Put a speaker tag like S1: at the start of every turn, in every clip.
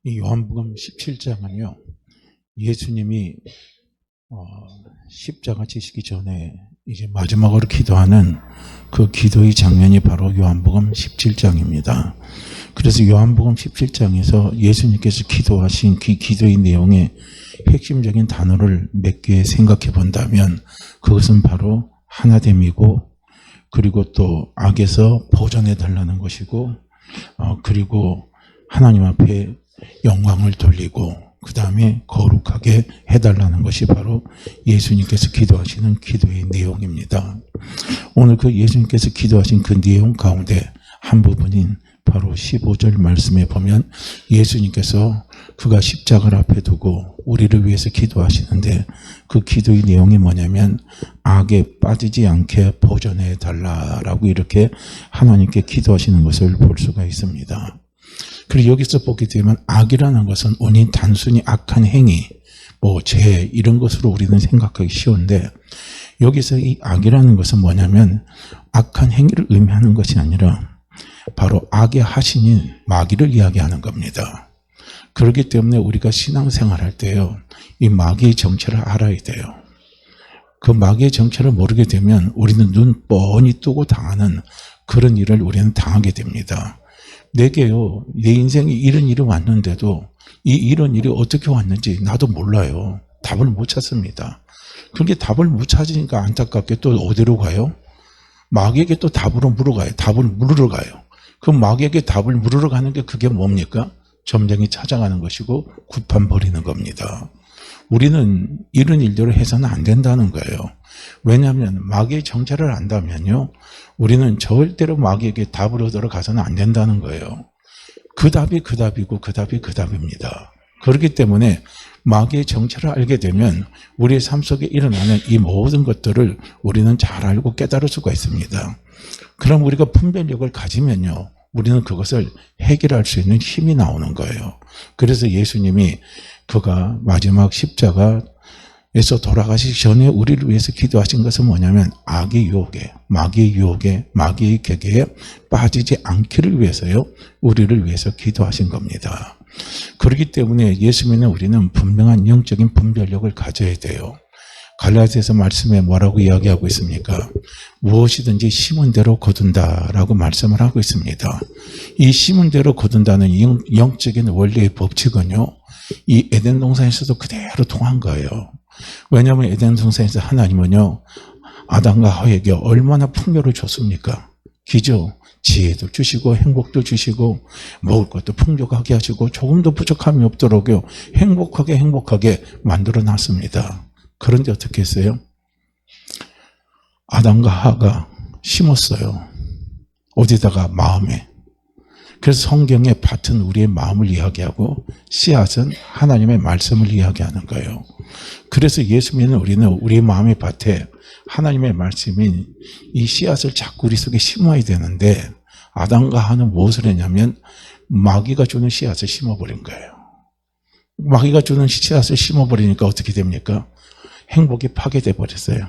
S1: 이 요한복음 17장은요, 예수님이 십자가 지시기 전에 이제 마지막으로 기도하는 그 기도의 장면이 바로 요한복음 17장입니다. 그래서 요한복음 17장에서 예수님께서 기도하신 그 기도의 내용의 핵심적인 단어를 몇 개 생각해 본다면 그것은 바로 하나됨이고, 그리고 또 악에서 보전해 달라는 것이고, 그리고 하나님 앞에 영광을 돌리고 그 다음에 거룩하게 해달라는 것이 바로 예수님께서 기도하시는 기도의 내용입니다. 오늘 그 예수님께서 기도하신 그 내용 가운데 한 부분인 바로 15절 말씀에 보면 예수님께서 그가 십자가를 앞에 두고 우리를 위해서 기도하시는데 그 기도의 내용이 뭐냐면 악에 빠지지 않게 보전해 달라라고 이렇게 하나님께 기도하시는 것을 볼 수가 있습니다. 그리고 여기서 보게 되면 악이라는 것은 우리 단순히 악한 행위, 죄 이런 것으로 우리는 생각하기 쉬운데 여기서 이 악이라는 것은 뭐냐면 악한 행위를 의미하는 것이 아니라 바로 악의 하신인 마귀를 이야기하는 겁니다. 그렇기 때문에 우리가 신앙생활 할 때요, 이 마귀의 정체를 알아야 돼요. 그 마귀의 정체를 모르게 되면 우리는 눈 뻔히 뜨고 당하는 그런 일을 우리는 당하게 됩니다. 내게요, 내 인생에 이런 일이 왔는데도 이런 일이 어떻게 왔는지 나도 몰라요. 답을 못 찾습니다. 그렇게 답을 못 찾으니까 안타깝게 또 어디로 가요? 마귀에게 또 답을 물으러 가요. 그 마귀에게 답을 물으러 가는 게 그게 뭡니까? 점쟁이 찾아가는 것이고 구판 벌이는 겁니다. 우리는 이런 일들을 해서는 안 된다는 거예요. 왜냐하면 마귀의 정체를 안다면요, 우리는 절대로 마귀에게 답을 얻으러 가서는 안 된다는 거예요. 그 답이 그 답이고 그 답이 그 답입니다. 그렇기 때문에 마귀의 정체를 알게 되면 우리의 삶 속에 일어나는 이 모든 것들을 우리는 잘 알고 깨달을 수가 있습니다. 그럼 우리가 분별력을 가지면요, 우리는 그것을 해결할 수 있는 힘이 나오는 거예요. 그래서 예수님이 그가 마지막 십자가에서 돌아가시기 전에 우리를 위해서 기도하신 것은 뭐냐면 악의 유혹에, 마귀의 유혹에, 마귀의 객에 빠지지 않기를 위해서요, 우리를 위해서 기도하신 겁니다. 그렇기 때문에 예수 믿는 우리는 분명한 영적인 분별력을 가져야 돼요. 갈라디아서 말씀에 뭐라고 이야기하고 있습니까? 무엇이든지 심은 대로 거둔다라고 말씀을 하고 있습니다. 이 심은 대로 거둔다는 영적인 원리의 법칙은요, 이 에덴 동산에서도 그대로 통한 거예요. 왜냐하면 에덴 동산에서 하나님은요, 아담과 하와에게 얼마나 풍요를 줬습니까? 기죠. 지혜도 주시고 행복도 주시고 먹을 것도 풍족하게 하시고 조금도 부족함이 없도록요, 행복하게 만들어 놨습니다. 그런데 어떻게 했어요? 아담과 하와가 심었어요. 어디다가? 마음에. 그래서 성경의 밭은 우리의 마음을 이야기하고 씨앗은 하나님의 말씀을 이야기하는 거예요. 그래서 예수 믿는 우리는 우리의 마음의 밭에 하나님의 말씀인 이 씨앗을 자꾸 우리 속에 심어야 되는데 아담과 하와는 무엇을 했냐면 마귀가 주는 씨앗을 심어버린 거예요. 마귀가 주는 씨앗을 심어버리니까 어떻게 됩니까? 행복이 파괴돼 버렸어요.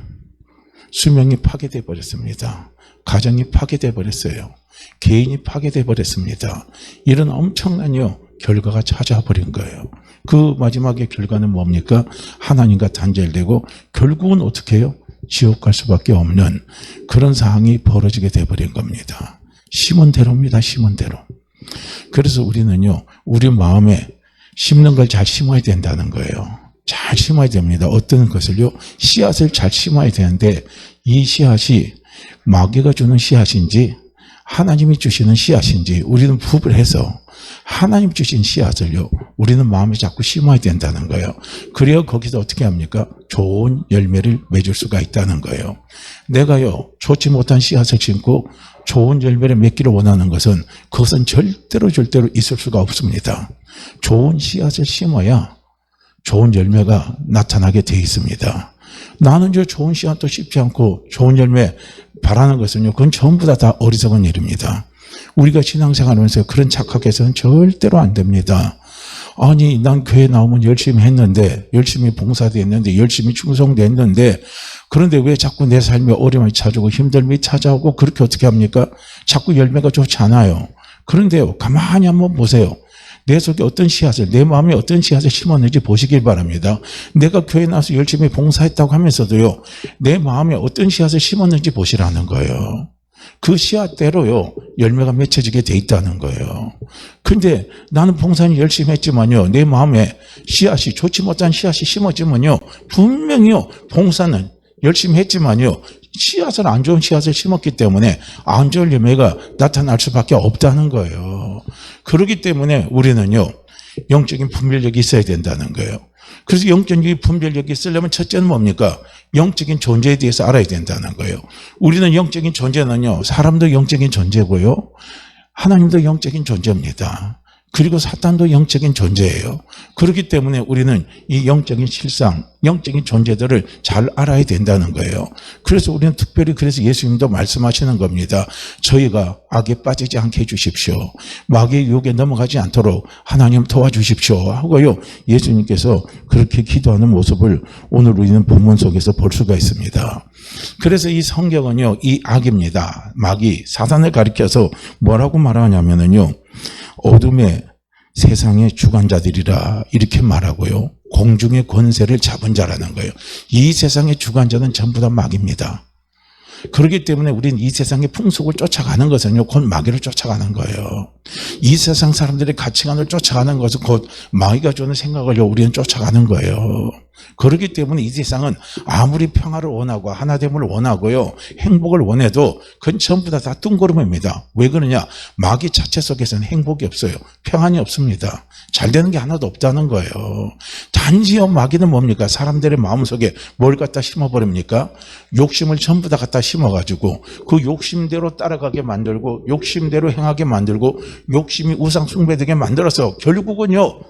S1: 수명이 파괴돼 버렸습니다. 가정이 파괴돼 버렸어요. 개인이 파괴돼 버렸습니다. 이런 엄청난 결과가 찾아와 버린 거예요. 그 마지막의 결과는 뭡니까? 하나님과 단절되고 결국은 어떻게 해요? 지옥 갈 수밖에 없는 그런 상황이 벌어지게 돼버린 겁니다. 심은 대로입니다. 심은 대로. 그래서 우리는요, 우리 마음에 심는 걸 잘 심어야 된다는 거예요. 잘 심어야 됩니다. 어떤 것을요? 씨앗을 잘 심어야 되는데 이 씨앗이 마귀가 주는 씨앗인지 하나님이 주시는 씨앗인지 우리는 구분해서 하나님 주신 씨앗을요, 우리는 마음에 자꾸 심어야 된다는 거예요. 그래야 거기서 어떻게 합니까? 좋은 열매를 맺을 수가 있다는 거예요. 내가요, 좋지 못한 씨앗을 심고 좋은 열매를 맺기를 원하는 것은 그것은 절대로 있을 수가 없습니다. 좋은 씨앗을 심어야 좋은 열매가 나타나게 돼 있습니다. 나는 좋은 씨앗도 심지 않고 좋은 열매 바라는 것은요, 그건 전부 다 어리석은 일입니다. 우리가 신앙생활하면서 그런 착각해서는 절대로 안 됩니다. 아니, 난 교회 나오면 열심히 했는데, 열심히 봉사도 했는데, 열심히 충성도 했는데, 그런데 왜 자꾸 내 삶에 어려움이 찾아오고 힘듦이 찾아오고 그렇게 어떻게 합니까? 자꾸 열매가 좋지 않아요. 그런데요, 가만히 한번 보세요. 내 속에 어떤 씨앗을, 내 마음에 어떤 씨앗을 심었는지 보시길 바랍니다. 내가 교회 나와서 열심히 봉사했다고 하면서도요, 내 마음에 어떤 씨앗을 심었는지 보시라는 거예요. 그 씨앗대로요, 열매가 맺혀지게 돼 있다는 거예요. 근데 나는 봉사는 열심히 했지만요, 내 마음에 씨앗이, 좋지 못한 씨앗이 심어지면요, 분명히요, 봉사는 열심히 했지만요, 씨앗을, 안 좋은 씨앗을 심었기 때문에 안 좋은 열매가 나타날 수밖에 없다는 거예요. 그렇기 때문에 우리는요, 영적인 분별력이 있어야 된다는 거예요. 그래서 영적인 분별력이 있으려면 첫째는 뭡니까? 영적인 존재에 대해서 알아야 된다는 거예요. 우리는 영적인 존재는요, 사람도 영적인 존재고요, 하나님도 영적인 존재입니다. 그리고 사탄도 영적인 존재예요. 그렇기 때문에 우리는 이 영적인 실상, 영적인 존재들을 잘 알아야 된다는 거예요. 그래서 우리는 특별히 그래서 예수님도 말씀하시는 겁니다. 저희가 악에 빠지지 않게 해주십시오. 마귀의 유혹에 넘어가지 않도록 하나님 도와주십시오 하고요, 예수님께서 그렇게 기도하는 모습을 오늘 우리는 본문 속에서 볼 수가 있습니다. 그래서 이 성경은요, 이 악입니다. 마귀, 사단을 가리켜서 뭐라고 말하냐면요, 어둠의 세상의 주관자들이라 이렇게 말하고요, 공중의 권세를 잡은 자라는 거예요. 이 세상의 주관자는 전부 다 마귀입니다. 그렇기 때문에 우리는 이 세상의 풍속을 쫓아가는 것은요, 곧 마귀를 쫓아가는 거예요. 이 세상 사람들의 가치관을 쫓아가는 것은 곧 마귀가 주는 생각을요, 우리는 쫓아가는 거예요. 그렇기 때문에 이 세상은 아무리 평화를 원하고 하나됨을 원하고요, 행복을 원해도 그건 전부 다 뜬구름입니다. 왜 그러냐? 마귀 자체 속에서는 행복이 없어요. 평안이 없습니다. 잘 되는 게 하나도 없다는 거예요. 단지요, 마귀는 뭡니까? 사람들의 마음속에 뭘 갖다 심어버립니까? 욕심을 전부 다 갖다 심어가지고 그 욕심대로 따라가게 만들고, 욕심대로 행하게 만들고, 욕심이 우상 숭배되게 만들어서 결국은요,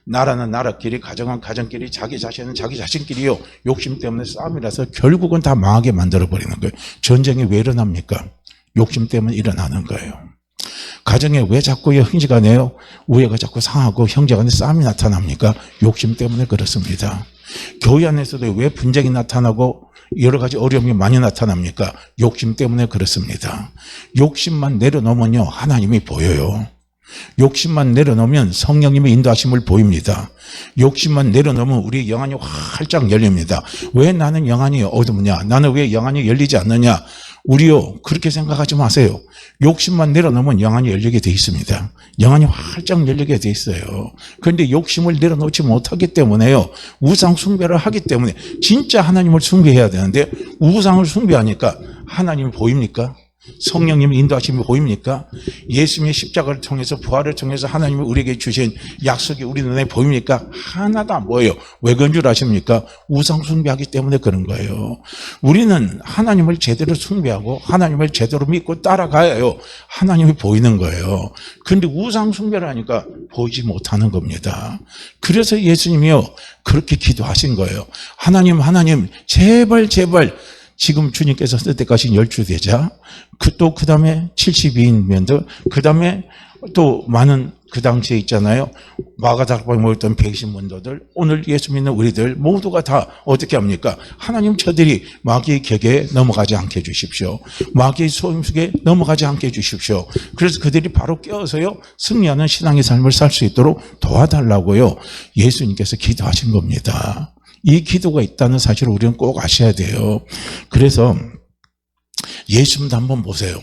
S1: 나라는 나라끼리, 가정은 가정끼리, 자기 자신은 자기 자신끼리요, 욕심 때문에 싸움이라서 결국은 다 망하게 만들어버리는 거예요. 전쟁이 왜 일어납니까? 욕심 때문에 일어나는 거예요. 가정에 왜 자꾸 형제가 내요? 우애가 자꾸 상하고 형제간에 싸움이 나타납니까? 욕심 때문에 그렇습니다. 교회 안에서도 왜 분쟁이 나타나고 여러 가지 어려움이 많이 나타납니까? 욕심 때문에 그렇습니다. 욕심만 내려놓으면요, 하나님이 보여요. 욕심만 내려놓으면 성령님의 인도하심을 보입니다. 욕심만 내려놓으면 우리의 영안이 활짝 열립니다. 왜 나는 영안이 어둡냐? 나는 왜 영안이 열리지 않느냐? 우리요, 그렇게 생각하지 마세요. 욕심만 내려놓으면 영안이 열리게 돼 있습니다. 영안이 활짝 열리게 돼 있어요. 그런데 욕심을 내려놓지 못하기 때문에요, 우상 숭배를 하기 때문에, 진짜 하나님을 숭배해야 되는데 우상을 숭배하니까 하나님이 보입니까? 성령님의 인도하심이 보입니까? 예수님의 십자가를 통해서, 부활을 통해서 하나님이 우리에게 주신 약속이 우리 눈에 보입니까? 하나도 안 보여요. 왜 그런 줄 아십니까? 우상 숭배하기 때문에 그런 거예요. 우리는 하나님을 제대로 숭배하고 하나님을 제대로 믿고 따라가야요, 하나님이 보이는 거예요. 그런데 우상 숭배를 하니까 보이지 못하는 겁니다. 그래서 예수님이요, 그렇게 기도하신 거예요. 하나님, 제발 지금 주님께서 선택하신 12제자, 그 다음에 72인면들, 그 다음에 또 많은 그 당시에 있잖아요, 마가다락방에 모였던 백신문도들, 오늘 예수 믿는 우리들 모두가 다 어떻게 합니까? 하나님, 저들이 마귀의 격에 넘어가지 않게 해주십시오. 마귀의 소임속에 넘어가지 않게 해주십시오. 그래서 그들이 바로 깨어서요, 승리하는 신앙의 삶을 살 수 있도록 도와달라고요, 예수님께서 기도하신 겁니다. 이 기도가 있다는 사실을 우리는 꼭 아셔야 돼요. 그래서 예수님도 한번 보세요.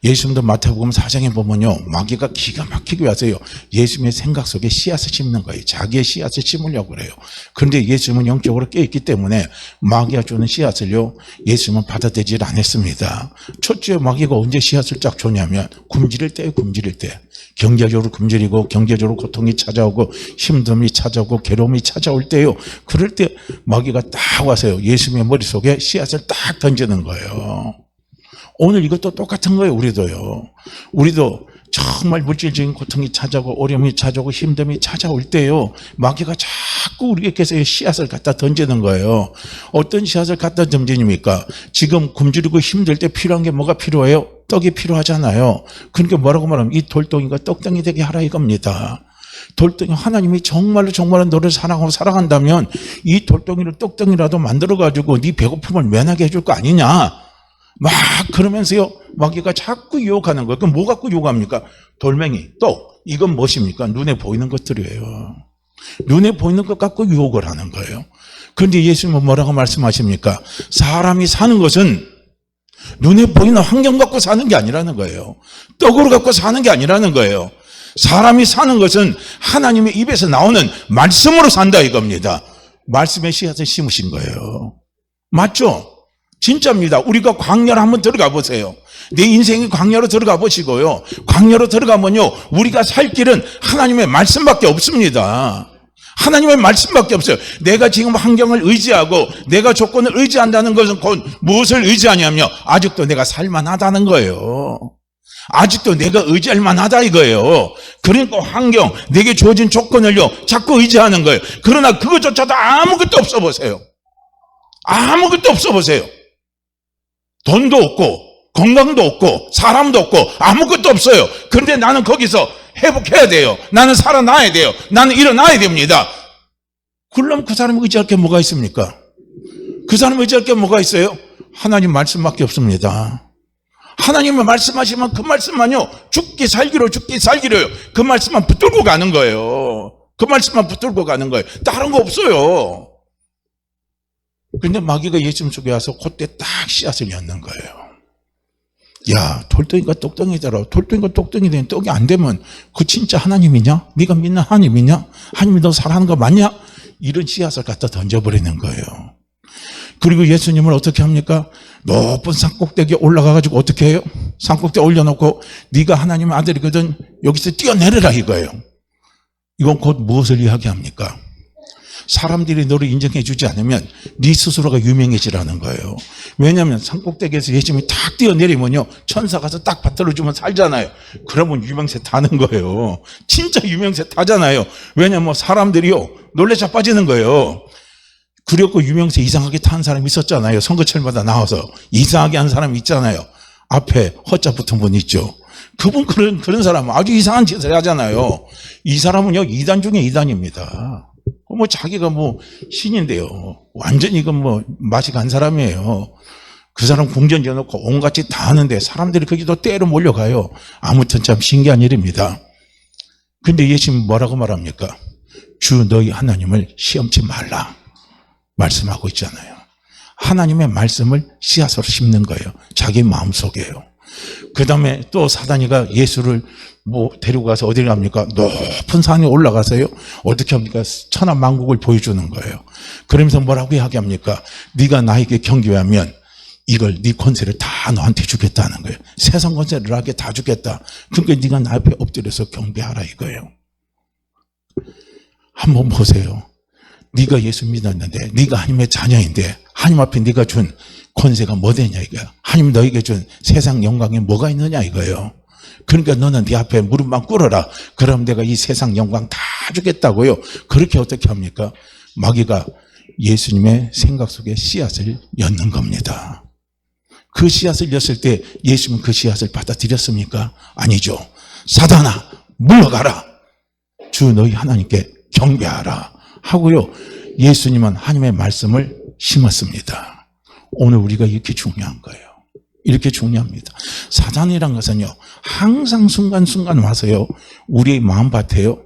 S1: 예수님도 마태복음 4장에 보면요, 마귀가 기가 막히게 와서요, 예수님의 생각 속에 씨앗을 심는 거예요. 자기의 씨앗을 심으려고 그래요. 그런데 예수님은 영적으로 깨있기 때문에 마귀가 주는 씨앗을요, 예수님은 받아들이질 않았습니다. 첫째, 마귀가 언제 씨앗을 쫙 주냐면 굶주릴 때예요. 굶주릴 때. 경제적으로 굶주리고, 경제적으로 고통이 찾아오고, 힘듦이 찾아오고, 괴로움이 찾아올 때요, 그럴 때 마귀가 딱 와서요, 예수님의 머릿속에 씨앗을 딱 던지는 거예요. 오늘 이것도 똑같은 거예요. 우리도 정말 물질적인 고통이 찾아오고, 어려움이 찾아오고, 힘듦이 찾아올 때요, 마귀가 자꾸 우리에게서 씨앗을 갖다 던지는 거예요. 어떤 씨앗을 갖다 던지니까, 지금 굶주리고 힘들 때 필요한 게 뭐가 필요해요? 떡이 필요하잖아요. 그러니까 뭐라고 말하면, 이 돌덩이가 떡덩이 되게 하라 이겁니다. 돌덩이, 하나님이 정말로 너를 사랑하고 사랑한다면 이 돌덩이를 떡덩이라도 만들어가지고 네 배고픔을 면하게 해줄 거 아니냐, 막 그러면서요, 마귀가 자꾸 유혹하는 거예요. 그럼 뭐 갖고 유혹합니까? 돌멩이, 또 이건 무엇입니까? 눈에 보이는 것들이에요. 눈에 보이는 것 갖고 유혹을 하는 거예요. 그런데 예수님은 뭐라고 말씀하십니까? 사람이 사는 것은 눈에 보이는 환경 갖고 사는 게 아니라는 거예요. 떡으로 갖고 사는 게 아니라는 거예요. 사람이 사는 것은 하나님의 입에서 나오는 말씀으로 산다 이겁니다. 말씀의 씨앗을 심으신 거예요. 맞죠? 진짜입니다. 우리가 광야로 한번 들어가 보세요. 내 인생이 광야로 들어가 보시고요. 광야로 들어가면요, 우리가 살 길은 하나님의 말씀밖에 없습니다. 하나님의 말씀밖에 없어요. 내가 지금 환경을 의지하고 내가 조건을 의지한다는 것은 곧 무엇을 의지하냐며 아직도 내가 살만하다는 거예요. 아직도 내가 의지할 만하다 이거예요. 그러니까 환경, 내게 주어진 조건을요 자꾸 의지하는 거예요. 그러나 그것조차도 아무것도 없어 보세요. 아무것도 없어 보세요. 돈도 없고 건강도 없고 사람도 없고 아무것도 없어요. 그런데 나는 거기서 회복해야 돼요. 나는 살아나야 돼요. 나는 일어나야 됩니다. 그럼 그 사람이 의지할 게 뭐가 있습니까? 그 사람이 의지할 게 뭐가 있어요? 하나님 말씀밖에 없습니다. 하나님은 말씀하시면 그 말씀만요 죽기 살기로요. 그 말씀만 붙들고 가는 거예요. 그 말씀만 붙들고 가는 거예요. 다른 거 없어요. 근데 마귀가 예수님 속에 와서 그때 딱 씨앗을 엿는 거예요. 야, 돌덩이가 똑덩이더라. 돌덩이가 똑덩이 되는 떡이 안 되면 그 진짜 하나님이냐? 네가 믿는 하나님이냐? 하나님이 너 사랑하는 거 맞냐? 이런 씨앗을 갖다 던져버리는 거예요. 그리고 예수님을 어떻게 합니까? 높은 산꼭대기에 올라가가지고 어떻게 해요? 산꼭대기에 올려놓고 네가 하나님의 아들이거든 여기서 뛰어내려라 이거예요. 이건 곧 무엇을 이야기합니까? 사람들이 너를 인정해 주지 않으면 네 스스로가 유명해지라는 거예요. 왜냐하면 산꼭대기에서 예수님이 탁 뛰어내리면요 천사 가서 딱 받들어주면 살잖아요. 그러면 유명세 타는 거예요. 진짜 유명세 타잖아요. 왜냐하면 사람들이요 놀래 자빠지는 거예요. 그리고 유명세 이상하게 타는 사람이 있었잖아요. 선거철마다 나와서 이상하게 한 사람이 있잖아요. 앞에 허자 붙은 분 있죠. 그분 그런 사람은 아주 이상한 짓을 하잖아요. 이 사람은요 2단 중에 2단입니다. 뭐 자기가 뭐 신인데요. 완전히 이건 뭐 맛이 간 사람이에요. 그 사람 궁전 지어놓고 온갖 짓 다 하는데 사람들이 거기도 때로 몰려가요. 아무튼 참 신기한 일입니다. 근데 예수님은 뭐라고 말합니까? 주 너희 하나님을 시험치 말라 말씀하고 있잖아요. 하나님의 말씀을 씨앗으로 심는 거예요. 자기 마음속에요. 그 다음에 또 사단이가 예수를 뭐 데리고 가서 어디를 갑니까? 높은 산에 올라가서요. 어떻게 합니까? 천하만국을 보여주는 거예요. 그러면서 뭐라고 이야기합니까? 네가 나에게 경배하면 이걸 네 권세를 다 너한테 주겠다는 거예요. 세상 권세를 너에게 다 주겠다. 그러니까 네가 나 앞에 엎드려서 경배하라 이거예요. 한번 보세요. 네가 예수 믿었는데 네가 하나님의 자녀인데 하나님 앞에 네가 준 권세가 뭐 되냐 이거야. 하나님 너에게 준 세상 영광에 뭐가 있느냐 이거예요. 그러니까 너는 네 앞에 무릎만 꿇어라. 그럼 내가 이 세상 영광 다 주겠다고요. 그렇게 어떻게 합니까? 마귀가 예수님의 생각 속에 씨앗을 엿는 겁니다. 그 씨앗을 엿을 때 예수님은 그 씨앗을 받아들였습니까? 아니죠. 사단아 물러가라. 주 너희 하나님께 경배하라 하고요. 예수님은 하나님의 말씀을 심었습니다. 오늘 우리가 이렇게 중요한 거예요. 이렇게 중요합니다. 사단이란 것은요 항상 순간순간 와서요 우리의 마음밭에요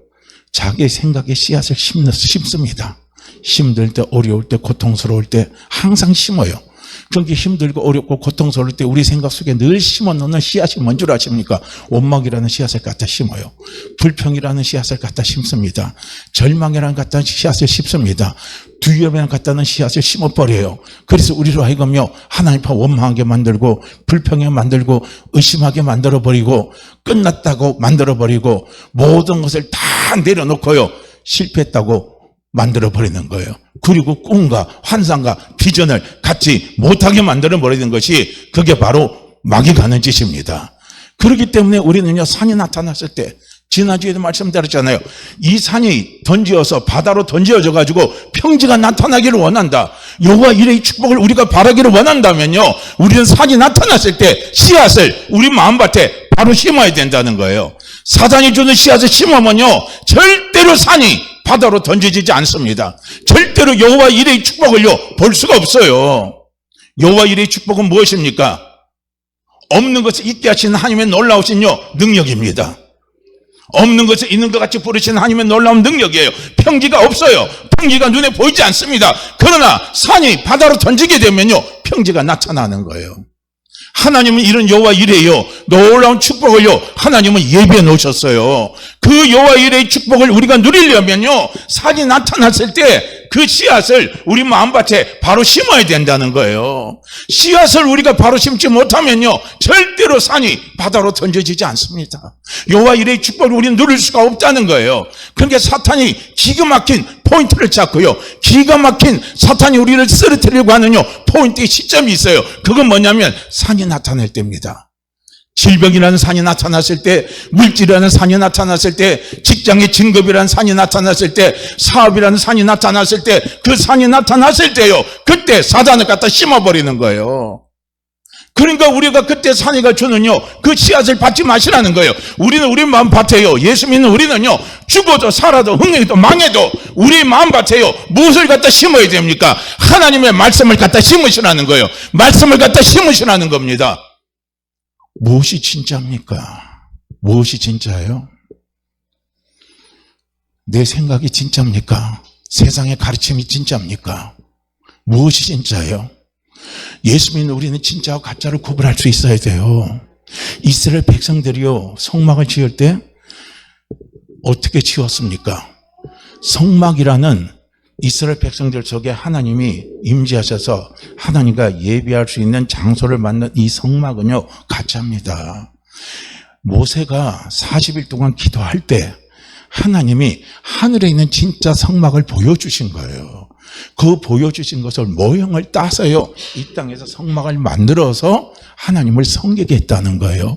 S1: 자기의 생각의 씨앗을 심습니다. 힘들 때, 어려울 때, 고통스러울 때 항상 심어요. 그렇게 힘들고 어렵고 고통스러울 때 우리 생각 속에 늘 심어놓는 씨앗이 뭔 줄 아십니까? 원망이라는 씨앗을 갖다 심어요. 불평이라는 씨앗을 갖다 심습니다. 절망이라는 갖다 씨앗을 심습니다. 두려움이라는 갖다는 씨앗을 심어버려요. 그래서 우리로 하여금요 하나님 앞에 원망하게 만들고 불평하게 만들고 의심하게 만들어버리고 끝났다고 만들어버리고 모든 것을 다 내려놓고요 실패했다고 만들어버리는 거예요. 그리고 꿈과 환상과 비전을 갖지 못하게 만들어버리는 것이 그게 바로 마귀가 하는 짓입니다. 그렇기 때문에 우리는요 산이 나타났을 때 지난주에도 말씀드렸잖아요. 이 산이 던지어서 바다로 던지어져 가지고 평지가 나타나기를 원한다. 여호와 이레의 축복을 우리가 바라기를 원한다면요 우리는 산이 나타났을 때 씨앗을 우리 마음밭에 바로 심어야 된다는 거예요. 사단이 주는 씨앗을 심으면요 절대로 산이 바다로 던져지지 않습니다. 절대로 여호와 이레의 축복을요 볼 수가 없어요. 여호와 이레의 축복은 무엇입니까? 없는 것을 있게 하시는 하나님의 놀라우신 능력입니다. 없는 것을 있는 것 같이 부르시는 하나님의 놀라운 능력이에요. 평지가 없어요. 평지가 눈에 보이지 않습니다. 그러나 산이 바다로 던지게 되면요, 평지가 나타나는 거예요. 하나님은 이런 여호와 이레요, 놀라운 축복을요, 하나님은 예비해 놓으셨어요. 그 여호와 이레의 축복을 우리가 누리려면요, 산이 나타났을 때 그 씨앗을 우리 마음밭에 바로 심어야 된다는 거예요. 씨앗을 우리가 바로 심지 못하면요, 절대로 산이 바다로 던져지지 않습니다. 여호와 이레의 축복을 우리는 누릴 수가 없다는 거예요. 그러니까 사탄이 기가 막힌 포인트를 찾고요, 기가 막힌 사탄이 우리를 쓰러뜨리려고 하는요, 포인트의 시점이 있어요. 그건 뭐냐면 산이 나타날 때입니다. 질병이라는 산이 나타났을 때, 물질이라는 산이 나타났을 때, 직장의 진급이라는 산이 나타났을 때, 사업이라는 산이 나타났을 때, 그 산이 나타났을 때요, 그때 사단을 갖다 심어버리는 거예요. 그러니까 우리가 그때 산이가 주는요, 그 씨앗을 받지 마시라는 거예요. 우리는 우리 마음밭에요, 예수 믿는 우리는요, 죽어도 살아도 흥해도 망해도 우리 마음밭에요, 무엇을 갖다 심어야 됩니까? 하나님의 말씀을 갖다 심으시라는 거예요. 말씀을 갖다 심으시라는 겁니다. 무엇이 진짜입니까? 무엇이 진짜예요? 내 생각이 진짜입니까? 세상의 가르침이 진짜입니까? 무엇이 진짜예요? 예수 믿는 우리는 진짜와 가짜를 구분할 수 있어야 돼요. 이스라엘 백성들이요, 성막을 지을 때 어떻게 지었습니까? 성막이라는 이스라엘 백성들 속에 하나님이 임재하셔서 하나님과 예배할 수 있는 장소를 만든 이 성막은요, 가짜입니다. 모세가 40일 동안 기도할 때 하나님이 하늘에 있는 진짜 성막을 보여주신 거예요. 그 보여주신 것을 모형을 따서요, 이 땅에서 성막을 만들어서 하나님을 섬기게 했다는 거예요.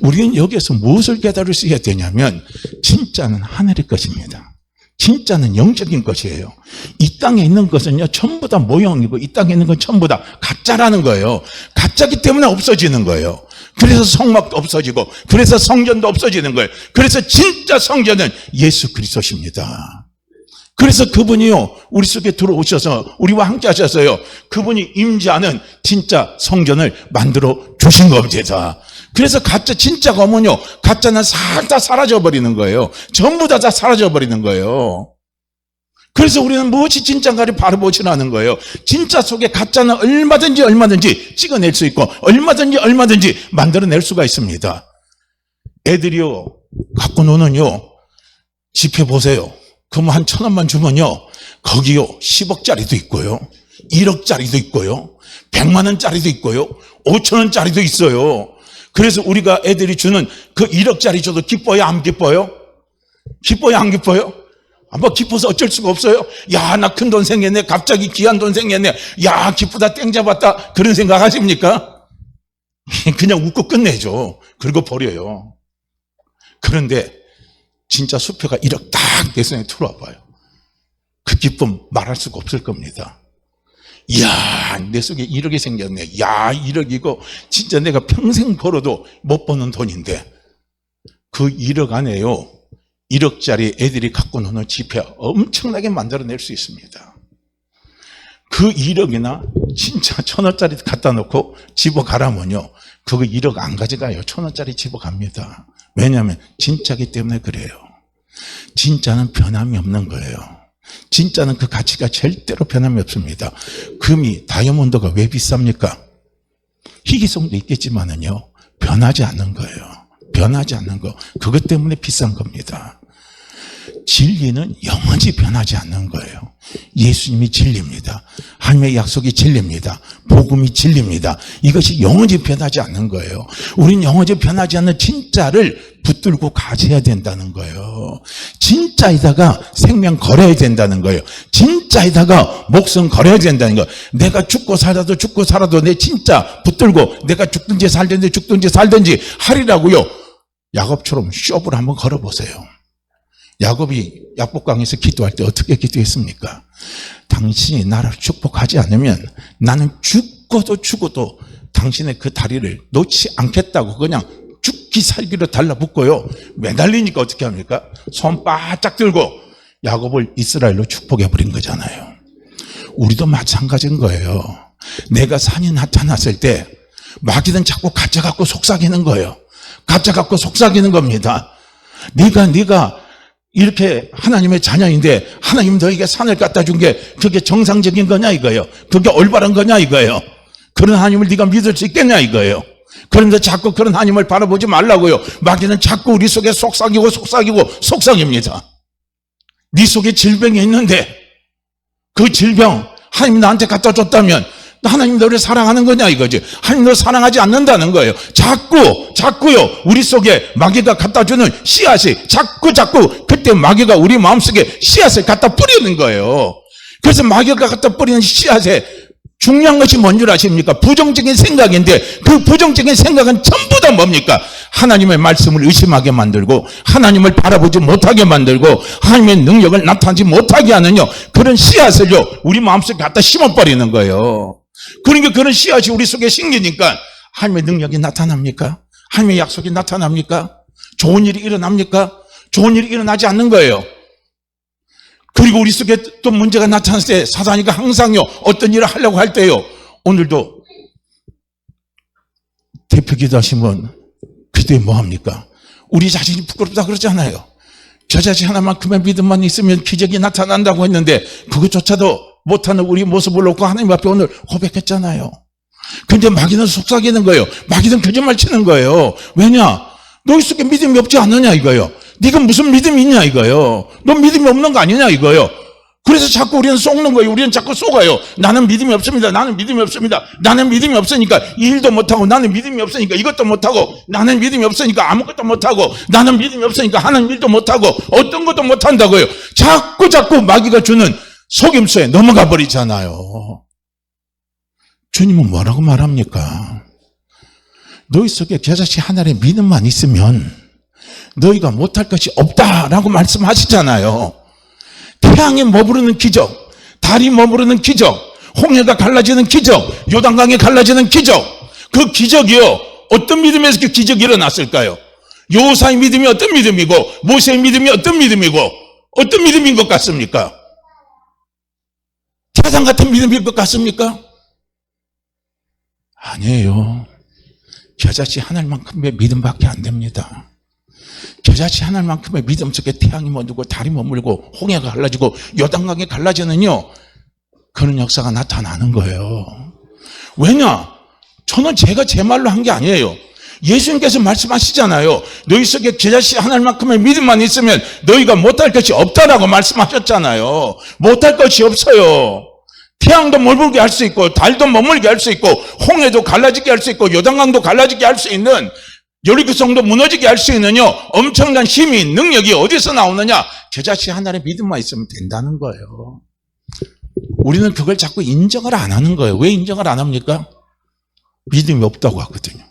S1: 우리는 여기에서 무엇을 깨달을 수 있어야 되냐면, 진짜는 하늘의 것입니다. 진짜는 영적인 것이에요. 이 땅에 있는 것은요, 전부 다 모형이고, 이 땅에 있는 건 전부 다 가짜라는 거예요. 가짜기 때문에 없어지는 거예요. 그래서 성막도 없어지고, 그래서 성전도 없어지는 거예요. 그래서 진짜 성전은 예수 그리스도십니다. 그래서 그분이요, 우리 속에 들어오셔서 우리와 함께 하셔서요, 그분이 임재하는 진짜 성전을 만들어 주신 겁니다. 그래서 가짜, 진짜가 오면요, 가짜는 다 사라져버리는 거예요. 전부 다 사라져버리는 거예요. 그래서 우리는 무엇이 진짜인가를 바로 보시라는 거예요. 진짜 속에 가짜는 얼마든지 찍어낼 수 있고, 얼마든지 만들어낼 수가 있습니다. 애들이요, 갖고 노는요, 지폐 보세요. 그럼 한 1,000원만 주면요, 거기요, 10억짜리도 있고요, 1억짜리도 있고요, 100만 원짜리도 있고요, 5천 원짜리도 있어요. 그래서 우리가 애들이 주는 그 1억짜리 줘도 기뻐요, 안 기뻐요? 기뻐요, 안 기뻐요? 뭐 기뻐서 어쩔 수가 없어요. 야, 나 큰 돈 생겼네, 갑자기 귀한 돈 생겼네, 야, 기쁘다, 땡 잡았다, 그런 생각 하십니까? 그냥 웃고 끝내죠. 그리고 버려요. 그런데 진짜 수표가 1억 딱 내 손에 들어와 봐요. 그 기쁨 말할 수가 없을 겁니다. 이야, 내 속에 1억이 생겼네. 야, 1억이고 진짜 내가 평생 벌어도 못 버는 돈인데, 그 1억 안에요, 1억짜리 애들이 갖고 노는 지폐 엄청나게 만들어낼 수 있습니다. 그 1억이나 진짜 1,000원짜리 갖다 놓고 집어가라면요, 그거 1억 안 가져가요. 1,000원짜리 집어갑니다. 왜냐하면 진짜기 때문에 그래요. 진짜는 변함이 없는 거예요. 진짜는 그 가치가 절대로 변함이 없습니다. 금이, 다이아몬드가 왜 비쌉니까? 희귀성도 있겠지만은요, 변하지 않는 거예요. 변하지 않는 거. 그것 때문에 비싼 겁니다. 진리는 영원히 변하지 않는 거예요. 예수님이 진리입니다. 하나님의 약속이 진리입니다. 복음이 진리입니다. 이것이 영원히 변하지 않는 거예요. 우리는 영원히 변하지 않는 진짜를 붙들고 가져야 된다는 거예요. 진짜에다가 생명 걸어야 된다는 거예요. 진짜에다가 목숨 걸어야 된다는 거예요. 내가 죽고 살아도 내 진짜 붙들고 내가 죽든지 살든지 하리라고요. 야곱처럼 쇼부를 한번 걸어보세요. 야곱이 야복강에서 기도할 때 어떻게 기도했습니까? 당신이 나를 축복하지 않으면 나는 죽어도 당신의 그 다리를 놓지 않겠다고 그냥 죽기 살기로 달라붙고요. 매달리니까 어떻게 합니까? 손 바짝 들고 야곱을 이스라엘로 축복해버린 거잖아요. 우리도 마찬가지인 거예요. 내가 산이 나타났을 때 마귀는 자꾸 가짜 갖고 속삭이는 거예요. 가짜 갖고 속삭이는 겁니다. 네가 이렇게 하나님의 자녀인데 하나님 너에게 산을 갖다 준 게 그게 정상적인 거냐 이거예요. 그게 올바른 거냐 이거예요. 그런 하나님을 네가 믿을 수 있겠냐 이거예요. 그런데 자꾸 그런 하나님을 바라보지 말라고요. 마귀는 자꾸 우리 속에 속삭입니다. 네 속에 질병이 있는데 그 질병 하나님 나한테 갖다 줬다면 하나님 너를 사랑하는 거냐 이거지. 하나님 너를 사랑하지 않는다는 거예요. 자꾸요 우리 속에 마귀가 갖다 주는 씨앗이 자꾸 그때 마귀가 우리 마음속에 씨앗을 갖다 뿌리는 거예요. 그래서 마귀가 갖다 뿌리는 씨앗에 중요한 것이 뭔 줄 아십니까? 부정적인 생각인데 그 부정적인 생각은 전부 다 뭡니까? 하나님의 말씀을 의심하게 만들고 하나님을 바라보지 못하게 만들고 하나님의 능력을 나타나지 못하게 하는요 그런 씨앗을요 우리 마음속에 갖다 심어버리는 거예요. 그러니까 그런 씨앗이 우리 속에 생기니까 하나님의 능력이 나타납니까? 하나님의 약속이 나타납니까? 좋은 일이 일어납니까? 좋은 일이 일어나지 않는 거예요. 그리고 우리 속에 또 문제가 나타났을 때 사단이가 항상요 어떤 일을 하려고 할 때요 오늘도 대표 기도하시면 그때 뭐합니까? 우리 자신이 부끄럽다 그러잖아요. 저 자신 하나만큼의 믿음만 있으면 기적이 나타난다고 했는데 그것조차도 못하는 우리 모습을 놓고 하나님 앞에 오늘 고백했잖아요. 근데 마귀는 속삭이는 거예요. 마귀는 거짓말 치는 거예요. 왜냐? 너희 속에 믿음이 없지 않느냐 이거예요. 네가 무슨 믿음이 있냐 이거예요. 너 믿음이 없는 거 아니냐 이거예요. 그래서 자꾸 우리는 속는 거예요. 우리는 자꾸 속아요. 나는 믿음이 없습니다. 나는 믿음이 없습니다. 나는 믿음이 없으니까 이 일도 못하고 나는 믿음이 없으니까 이것도 못하고 나는 믿음이 없으니까 아무것도 못하고 나는 믿음이 없으니까 하는 일도 못하고 어떤 것도 못한다고요. 자꾸 마귀가 주는 속임수에 넘어가 버리잖아요. 주님은 뭐라고 말합니까? 너희 속에 겨자씨 하나의 믿음만 있으면 너희가 못할 것이 없다라고 말씀하시잖아요. 태양이 머무르는 기적, 달이 머무르는 기적, 홍해가 갈라지는 기적, 요단강이 갈라지는 기적, 그 기적이요 어떤 믿음에서 그 기적이 일어났을까요? 여호사의 믿음이 어떤 믿음이고 모세의 믿음이 어떤 믿음이고 어떤 믿음인 것 같습니까? 태산 같은 믿음일 것 같습니까? 아니에요. 겨자씨 하늘만큼의 믿음밖에 안 됩니다. 겨자씨 하늘만큼의 믿음 속에 태양이 머물고 달이 머물고 홍해가 갈라지고 요단강이 갈라지는요 그런 역사가 나타나는 거예요. 왜냐? 저는 제가 제 말로 한 게 아니에요. 예수님께서 말씀하시잖아요. 너희 속에 겨자씨 하늘만큼의 믿음만 있으면 너희가 못할 것이 없다라고 말씀하셨잖아요. 못할 것이 없어요. 태양도 머물게 할 수 있고 달도 머물게 할 수 있고 홍해도 갈라지게 할 수 있고 요단강도 갈라지게 할 수 있는 여리고성도 무너지게 할 수 있는요 엄청난 힘이 능력이 어디서 나오느냐? 겨자씨 하나의 믿음만 있으면 된다는 거예요. 우리는 그걸 자꾸 인정을 안 하는 거예요. 왜 인정을 안 합니까? 믿음이 없다고 하거든요.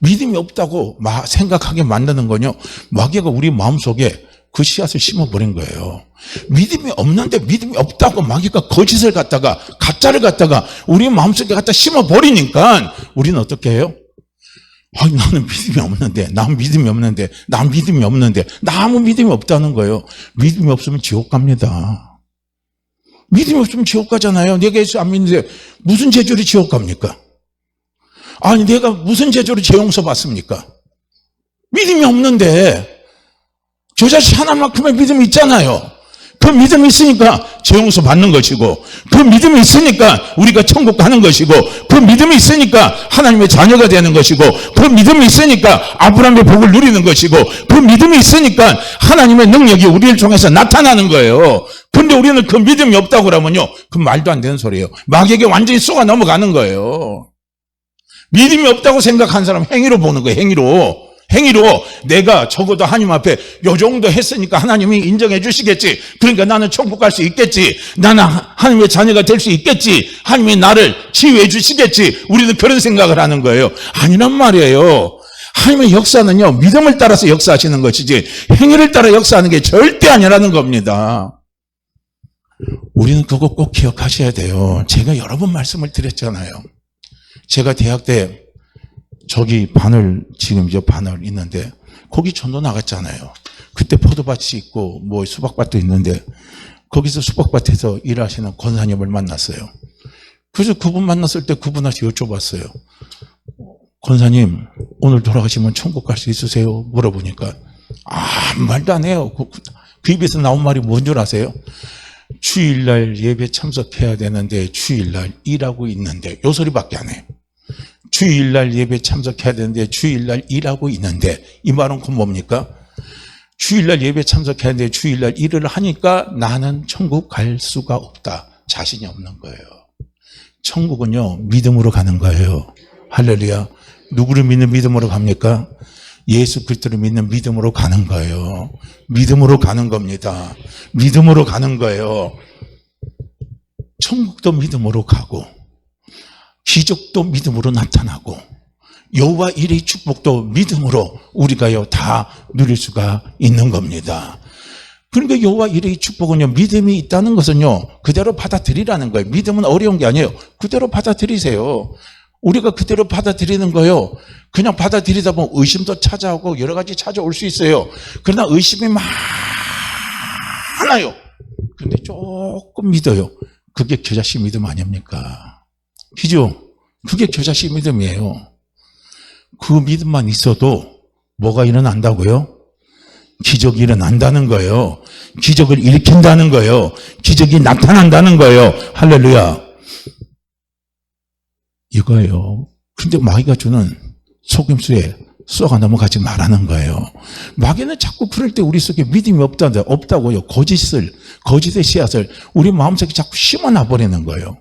S1: 믿음이 없다고 생각하게 만드는 건요 마귀가 우리 마음속에 그 씨앗을 심어버린 거예요. 믿음이 없는데 믿음이 없다고 마귀가 거짓을 갖다가 가짜를 갖다가 우리 마음속에 갖다 심어버리니까 우리는 어떻게 해요? 아니 나는 믿음이 없는데 난 믿음이 없는데 난 믿음이 없는데 나 아무 믿음이 없다는 거예요. 믿음이 없으면 지옥 갑니다. 믿음이 없으면 지옥 가잖아요. 내가 예수 안 믿는데 무슨 죄줄이 지옥 갑니까? 아니 내가 무슨 죄줄로 죄 용서 받습니까? 믿음이 없는데 겨자씨 하나만큼의 믿음이 있잖아요. 그 믿음이 있으니까 죄 용서 받는 것이고 그 믿음이 있으니까 우리가 천국 가는 것이고 그 믿음이 있으니까 하나님의 자녀가 되는 것이고 그 믿음이 있으니까 아브라함의 복을 누리는 것이고 그 믿음이 있으니까 하나님의 능력이 우리를 통해서 나타나는 거예요. 그런데 우리는 그 믿음이 없다고 그러면요 그 말도 안 되는 소리예요. 마귀에게 완전히 쏘아 넘어가는 거예요. 믿음이 없다고 생각한 사람 행위로 보는 거예요. 행위로 내가 적어도 하나님 앞에 요 정도 했으니까 하나님이 인정해 주시겠지. 그러니까 나는 천국 갈 수 있겠지. 나는 하나님의 자녀가 될 수 있겠지. 하나님이 나를 치유해 주시겠지. 우리는 그런 생각을 하는 거예요. 아니란 말이에요. 하나님의 역사는요 믿음을 따라서 역사하시는 것이지 행위를 따라 역사하는 게 절대 아니라는 겁니다. 우리는 그거 꼭 기억하셔야 돼요. 제가 여러 번 말씀을 드렸잖아요. 제가 대학 때 저기 지금 바늘 있는데 거기 전도 나갔잖아요. 그때 포도밭이 있고 뭐 수박밭도 있는데 거기서 수박밭에서 일하시는 권사님을 만났어요. 그래서 그분 만났을 때 그분한테 여쭤봤어요. 권사님, 오늘 돌아가시면 천국 갈 수 있으세요? 물어보니까 아무 말도 안 해요. 그 입에서 나온 말이 뭔 줄 아세요? 주일날 예배 참석해야 되는데 주일날 일하고 있는데, 요 소리밖에 안 해요. 주일날 예배 참석해야 되는데 주일날 일하고 있는데, 이 말은 곧 뭡니까? 주일날 예배 참석해야 되는데 주일날 일을 하니까 나는 천국 갈 수가 없다. 자신이 없는 거예요. 천국은요, 믿음으로 가는 거예요. 할렐루야. 누구를 믿는 믿음으로 갑니까? 예수 그리스도를 믿는 믿음으로 가는 거예요. 믿음으로 가는 겁니다. 믿음으로 가는 거예요. 천국도 믿음으로 가고, 기적도 믿음으로 나타나고, 여호와 일의 축복도 믿음으로 우리가요 다 누릴 수가 있는 겁니다. 그러니까 여호와 일의 축복은요, 믿음이 있다는 것은요 그대로 받아들이라는 거예요. 믿음은 어려운 게 아니에요. 그대로 받아들이세요. 우리가 그대로 받아들이는 거요, 그냥 받아들이다 보면 의심도 찾아오고 여러 가지 찾아올 수 있어요. 그러나 의심이 많아요. 근데 조금 믿어요. 그게 겨자씨 믿음 아닙니까? 그죠? 그게 겨자씨 믿음이에요. 그 믿음만 있어도 뭐가 일어난다고요? 기적이 일어난다는 거예요. 기적을 일으킨다는 거예요. 기적이 나타난다는 거예요. 할렐루야. 이거예요. 그런데 마귀가 주는 속임수에 쏘가 넘어가지 말라는 거예요. 마귀는 자꾸 그럴 때 우리 속에 믿음이 없다고요. 거짓의 씨앗을 우리 마음속에 자꾸 심어놔 버리는 거예요.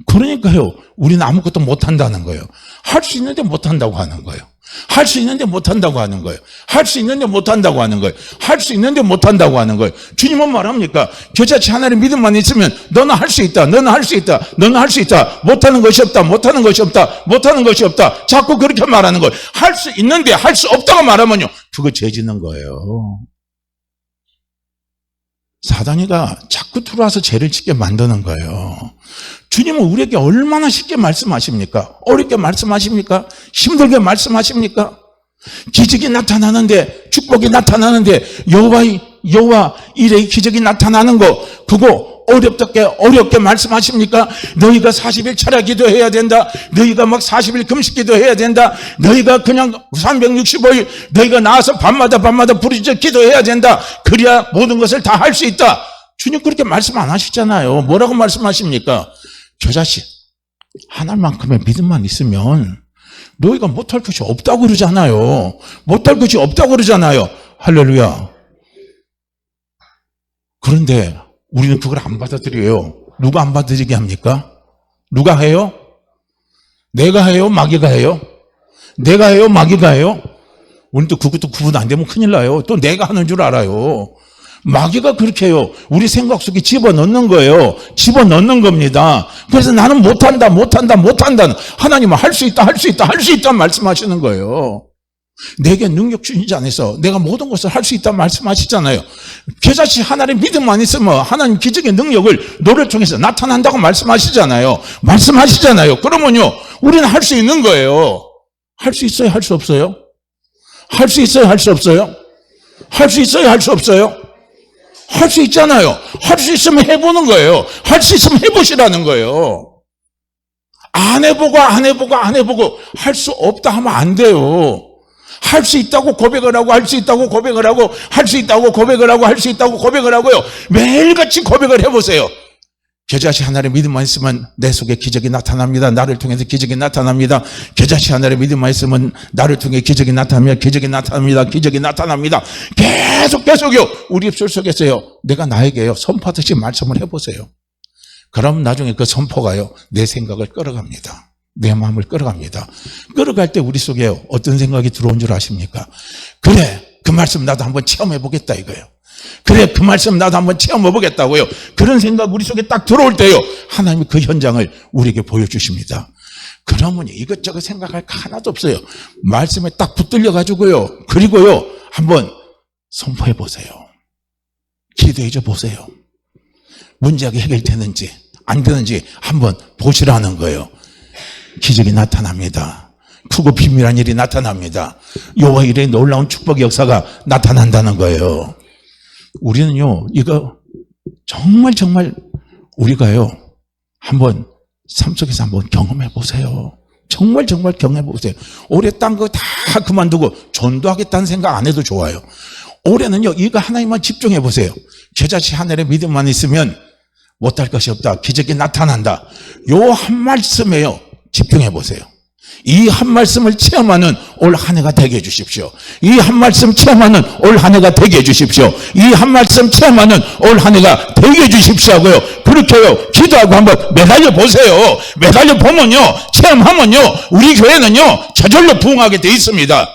S1: 그러니까요, 우리는 아무것도 못한다는 거예요. 할 수 있는데 못한다고 하는 거예요. 할 수 있는데 못한다고 하는 거예요. 할 수 있는데 못한다고 하는 거예요. 할 수 있는데 못한다고 하는 거예요. 주님은 말합니까? 겨자치 하나의 믿음만 있으면 너는 할 수 있다. 너는 할 수 있다. 너는 할 수 있다. 못하는 것이 없다. 못하는 것이 없다. 못하는 것이 없다. 자꾸 그렇게 말하는 거예요. 할 수 있는데 할 수 없다고 말하면요, 그거 죄 짓는 거예요. 사단이가 자꾸 들어와서 죄를 짓게 만드는 거예요. 주님은 우리에게 얼마나 쉽게 말씀하십니까? 어렵게 말씀하십니까? 힘들게 말씀하십니까? 기적이 나타나는데, 축복이 나타나는데, 여호와 일의 기적이 나타나는 거, 그거 어렵게 말씀하십니까? 너희가 40일 차례 기도해야 된다. 너희가 막 40일 금식 기도해야 된다. 너희가 그냥 365일 너희가 나와서 밤마다 부르짖어 기도해야 된다. 그래야 모든 것을 다 할 수 있다. 주님 그렇게 말씀 안 하시잖아요. 뭐라고 말씀하십니까? 겨자씨 하나만큼의 믿음만 있으면 너희가 못할 것이 없다고 그러잖아요. 못할 것이 없다고 그러잖아요. 할렐루야. 그런데 우리는 그걸 안 받아들여요. 누가 안 받아들이게 합니까? 누가 해요? 내가 해요? 마귀가 해요? 내가 해요? 마귀가 해요? 우리는 또 그것도 구분 안 되면 큰일 나요. 또 내가 하는 줄 알아요. 마귀가 그렇게 해요. 우리 생각 속에 집어넣는 거예요. 집어넣는 겁니다. 그래서 나는 못한다. 하나님은 할 수 있다 말씀하시는 거예요. 내게 능력 주신 자 안에서 내가 모든 것을 할 수 있다 말씀하시잖아요. 겨자씨 하나님 믿음만 있으면 하나님 기적의 능력을 너를 통해서 나타난다고 말씀하시잖아요. 그러면요, 우리는 할 수 있는 거예요. 할 수 있어요? 할 수 없어요? 할 수 있어요? 할 수 없어요? 할 수 있어요? 할 수 없어요? 할 수 있잖아요. 할 수 있으면 해보는 거예요. 할 수 있으면 해보시라는 거예요. 안 해보고 할 수 없다 하면 안 돼요. 할 수 있다고 고백을 하고, 할 수 있다고 고백을 하고, 할 수 있다고 고백을 하고, 할 수 있다고 고백을 하고요. 매일같이 고백을 해보세요. 겨자씨 하나의 믿음만 있으면 내 속에 기적이 나타납니다. 나를 통해서 기적이 나타납니다. 겨자씨 하나의 믿음만 있으면 나를 통해 기적이 나타납니다. 기적이 나타납니다. 계속요. 우리 입술 속에서요, 내가 나에게요 선포하듯이 말씀을 해보세요. 그럼 나중에 그 선포가요, 내 생각을 끌어갑니다. 내 마음을 끌어갑니다. 끌어갈 때 우리 속에 어떤 생각이 들어온 줄 아십니까? 그래, 그 말씀 나도 한번 체험해 보겠다 이거예요. 그래, 그 말씀 나도 한번 체험해 보겠다고요. 그런 생각 우리 속에 딱 들어올 때요, 하나님이 그 현장을 우리에게 보여주십니다. 그러면 이것저것 생각할 거 하나도 없어요. 말씀에 딱 붙들려 가지고요, 그리고요 한번 선포해 보세요. 기도해 줘 보세요. 문제가 해결되는지 안 되는지 한번 보시라는 거예요. 기적이 나타납니다. 크고 비밀한 일이 나타납니다. 여호와 일의 놀라운 축복의 역사가 나타난다는 거예요. 우리는요, 이거 정말 우리가요 한번 삶 속에서 한번 경험해 보세요. 정말 경험해보세요. 올해 딴 거 다 그만두고 전도하겠다는 생각 안 해도 좋아요. 올해는요, 이거 하나님만 집중해보세요. 겨자씨 하늘에 믿음만 있으면 못할 것이 없다. 기적이 나타난다. 요 한 말씀에요, 집중해보세요. 이 한 말씀을 체험하는 올 한 해가 되게 해주십시오. 이 한 말씀 체험하는 올 한 해가 되게 해주십시오. 이 한 말씀 체험하는 올 한 해가 되게 해주십시오 하고요. 그렇게요, 기도하고 한번 매달려 보세요. 매달려 보면요, 체험하면요, 우리 교회는요, 저절로 부흥하게 돼 있습니다.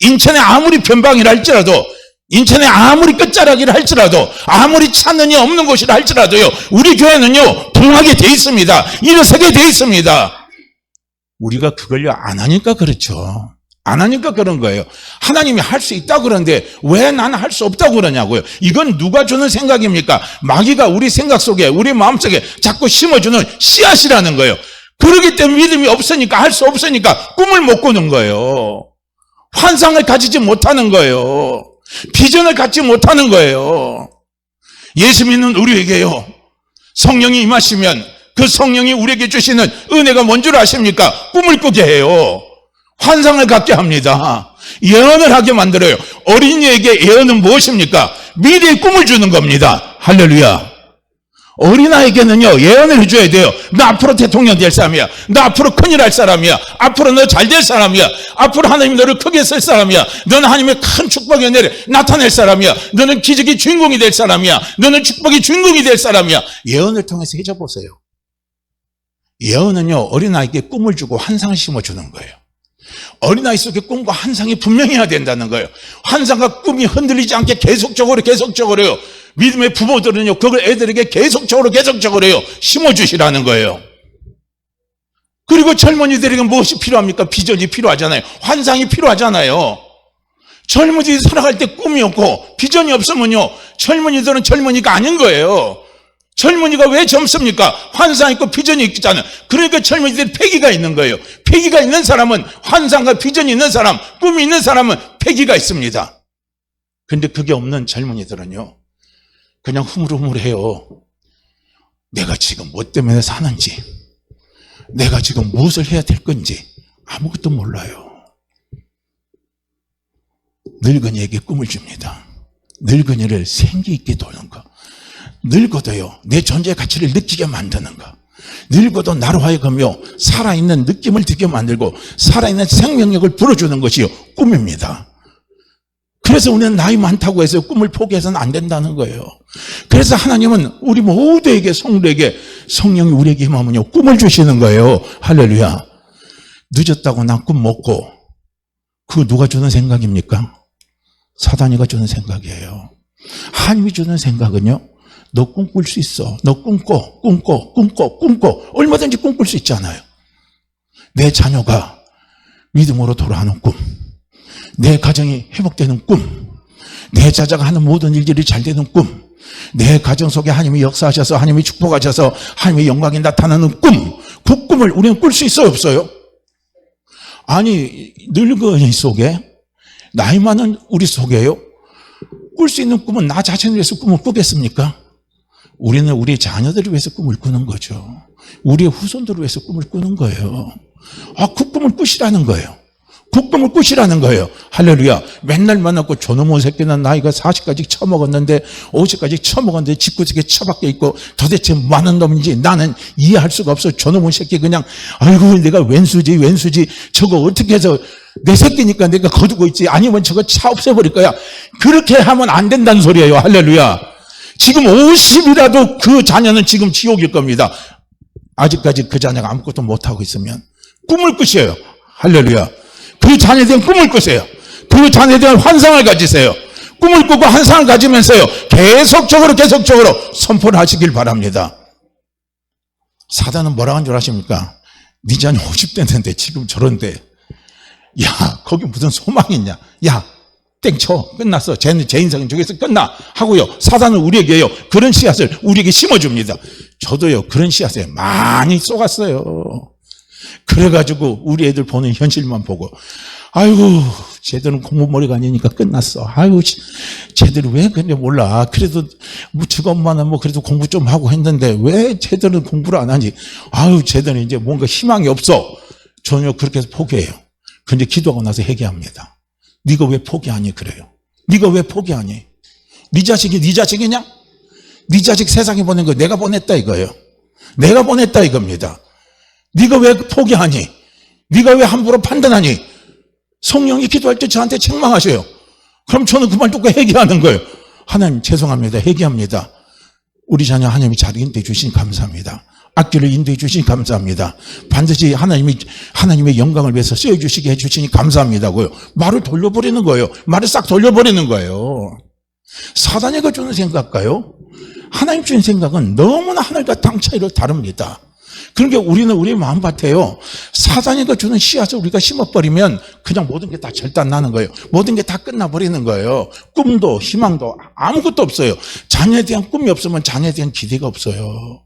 S1: 인천에 아무리 변방이라 할지라도, 인천에 아무리 끝자락이라 할지라도, 아무리 찾는 이 없는 곳이라 할지라도요, 우리 교회는요, 부흥하게 돼 있습니다. 일어서게 돼 있습니다. 우리가 그걸요 안 하니까 그렇죠. 안 하니까 그런 거예요. 하나님이 할 수 있다고 그러는데 왜 나는 할 수 없다고 그러냐고요. 이건 누가 주는 생각입니까? 마귀가 우리 생각 속에, 우리 마음속에 자꾸 심어주는 씨앗이라는 거예요. 그러기 때문에 믿음이 없으니까, 할 수 없으니까 꿈을 못 꾸는 거예요. 환상을 가지지 못하는 거예요. 비전을 갖지 못하는 거예요. 예수 믿는 우리에게요, 성령이 임하시면 그 성령이 우리에게 주시는 은혜가 뭔 줄 아십니까? 꿈을 꾸게 해요. 환상을 갖게 합니다. 예언을 하게 만들어요. 어린이에게 예언은 무엇입니까? 미래의 꿈을 주는 겁니다. 할렐루야. 어린아이에게는요, 예언을 해줘야 돼요. 너 앞으로 대통령 될 사람이야. 너 앞으로 큰일 할 사람이야. 앞으로 너 잘 될 사람이야. 앞으로 하나님 너를 크게 쓸 사람이야. 너는 하나님의 큰 축복의 은혜를 나타낼 사람이야. 너는 기적의 주인공이 될 사람이야. 너는 축복의 주인공이 될 사람이야. 예언을 통해서 해줘 보세요. 예언은요, 어린아이에게 꿈을 주고 환상을 심어주는 거예요. 어린아이 속에 꿈과 환상이 분명해야 된다는 거예요. 환상과 꿈이 흔들리지 않게 계속적으로요, 믿음의 부모들은요, 그걸 애들에게 계속적으로요, 심어주시라는 거예요. 그리고 젊은이들에게 무엇이 필요합니까? 비전이 필요하잖아요. 환상이 필요하잖아요. 젊은이들이 살아갈 때 꿈이 없고 비전이 없으면요, 젊은이들은 젊은이가 아닌 거예요. 젊은이가 왜 젊습니까? 환상 있고 비전이 있잖아요. 그러니까 젊은이들이 패기가 있는 거예요. 패기가 있는 사람은, 환상과 비전이 있는 사람, 꿈이 있는 사람은 패기가 있습니다. 근데 그게 없는 젊은이들은요, 그냥 흐물흐물해요. 내가 지금 뭐 때문에 사는지, 내가 지금 무엇을 해야 될 건지 아무것도 몰라요. 늙은이에게 꿈을 줍니다. 늙은이를 생기 있게 도는 거. 늙어도요, 내 존재 가치를 느끼게 만드는 거. 늙어도 나로 하여금요, 살아있는 느낌을 들게 만들고 살아있는 생명력을 불어주는 것이 꿈입니다. 그래서 우리는 나이 많다고 해서 꿈을 포기해서는 안 된다는 거예요. 그래서 하나님은 우리 모두에게, 성도에게, 성령이 우리에게 임하면요, 꿈을 주시는 거예요. 할렐루야. 늦었다고 난 꿈 못 꿔. 그거 누가 주는 생각입니까? 사단이가 주는 생각이에요. 하나님이 주는 생각은요, 너 꿈꿀 수 있어. 너 꿈꿔. 얼마든지 꿈꿀 수 있잖아요. 내 자녀가 믿음으로 돌아가는 꿈, 내 가정이 회복되는 꿈, 내 자자가 하는 모든 일들이 잘 되는 꿈, 내 가정 속에 하나님이 역사하셔서 하나님이 축복하셔서 하나님의 영광이 나타나는 꿈, 그 꿈을 우리는 꿀 수 있어요, 없어요? 아니, 늙은이 속에, 나이 많은 우리 속에요, 꿀 수 있는 꿈은 나 자신을 위해서 꿈을 꾸겠습니까? 우리는 우리 자녀들을 위해서 꿈을 꾸는 거죠. 우리의 후손들을 위해서 꿈을 꾸는 거예요. 그 꿈을 꾸시라는 거예요. 그 꿈을 꾸시라는 거예요. 할렐루야. 맨날 만났고 저놈의 새끼는 나이가 40까지 처먹었는데 50까지 처먹었는데 집구석에 처박혀 있고 도대체 뭐 하는 놈인지 나는 이해할 수가 없어. 저놈의 새끼 그냥 아이고 내가 왼수지 저거 어떻게 해서 내 새끼니까 내가 거두고 있지, 아니면 저거 차 없애버릴 거야. 그렇게 하면 안 된다는 소리예요. 할렐루야. 지금 50이라도 그 자녀는 지금 지옥일 겁니다. 아직까지 그 자녀가 아무것도 못하고 있으면 꿈을 꾸셔요. 할렐루야. 그 자녀에 대한 꿈을 꾸세요. 그 자녀에 대한 환상을 가지세요. 꿈을 꾸고 환상을 가지면서요, 계속적으로 선포를 하시길 바랍니다. 사단은 뭐라고 한 줄 아십니까? 네 자녀 50 됐는데 지금 저런데, 야 거기 무슨 소망이 있냐, 야 땡쳐, 끝났어, 제 인생은 저기서 끝나 하고요, 사단은 우리에게요, 그런 씨앗을 우리에게 심어줍니다. 저도요, 그런 씨앗에 많이 쏘갔어요. 그래가지고 우리 애들 보는 현실만 보고, 아이고 쟤들은 공부머리가 아니니까 끝났어. 아이고 쟤들이 왜 그래 몰라. 그래도 뭐 저것만은 뭐 그래도 공부 좀 하고 했는데 왜 쟤들은 공부를 안 하지. 아유 쟤들은 이제 뭔가 희망이 없어. 저는요 그렇게 해서 포기해요. 근데 기도하고 나서 회개합니다. 네가 왜 포기하니 그래요. 네가 왜 포기하니? 네 자식이 네 자식이냐? 네 자식 세상에 보낸 거 내가 보냈다 이거예요. 내가 보냈다 이겁니다. 네가 왜 포기하니? 네가 왜 함부로 판단하니? 성령이 기도할 때 저한테 책망하셔요. 그럼 저는 그 말 듣고 회개하는 거예요. 하나님 죄송합니다. 회개합니다. 우리 자녀 하나님이 잘 인도해 주시니 감사합니다. 악기를 인도해 주시니 감사합니다. 반드시 하나님의 영광을 위해서 쓰여주시게 해주시니 감사합니다고요. 말을 돌려버리는 거예요. 말을 싹 돌려버리는 거예요. 사단이 주는 생각과요, 하나님 주는 생각은 너무나 하늘과 땅 차이로 다릅니다. 그러니까 우리는 우리 마음밭에요, 사단이 주는 씨앗을 우리가 심어버리면 그냥 모든 게 다 절단 나는 거예요. 모든 게 다 끝나버리는 거예요. 꿈도 희망도 아무것도 없어요. 자녀에 대한 꿈이 없으면 자녀에 대한 기대가 없어요.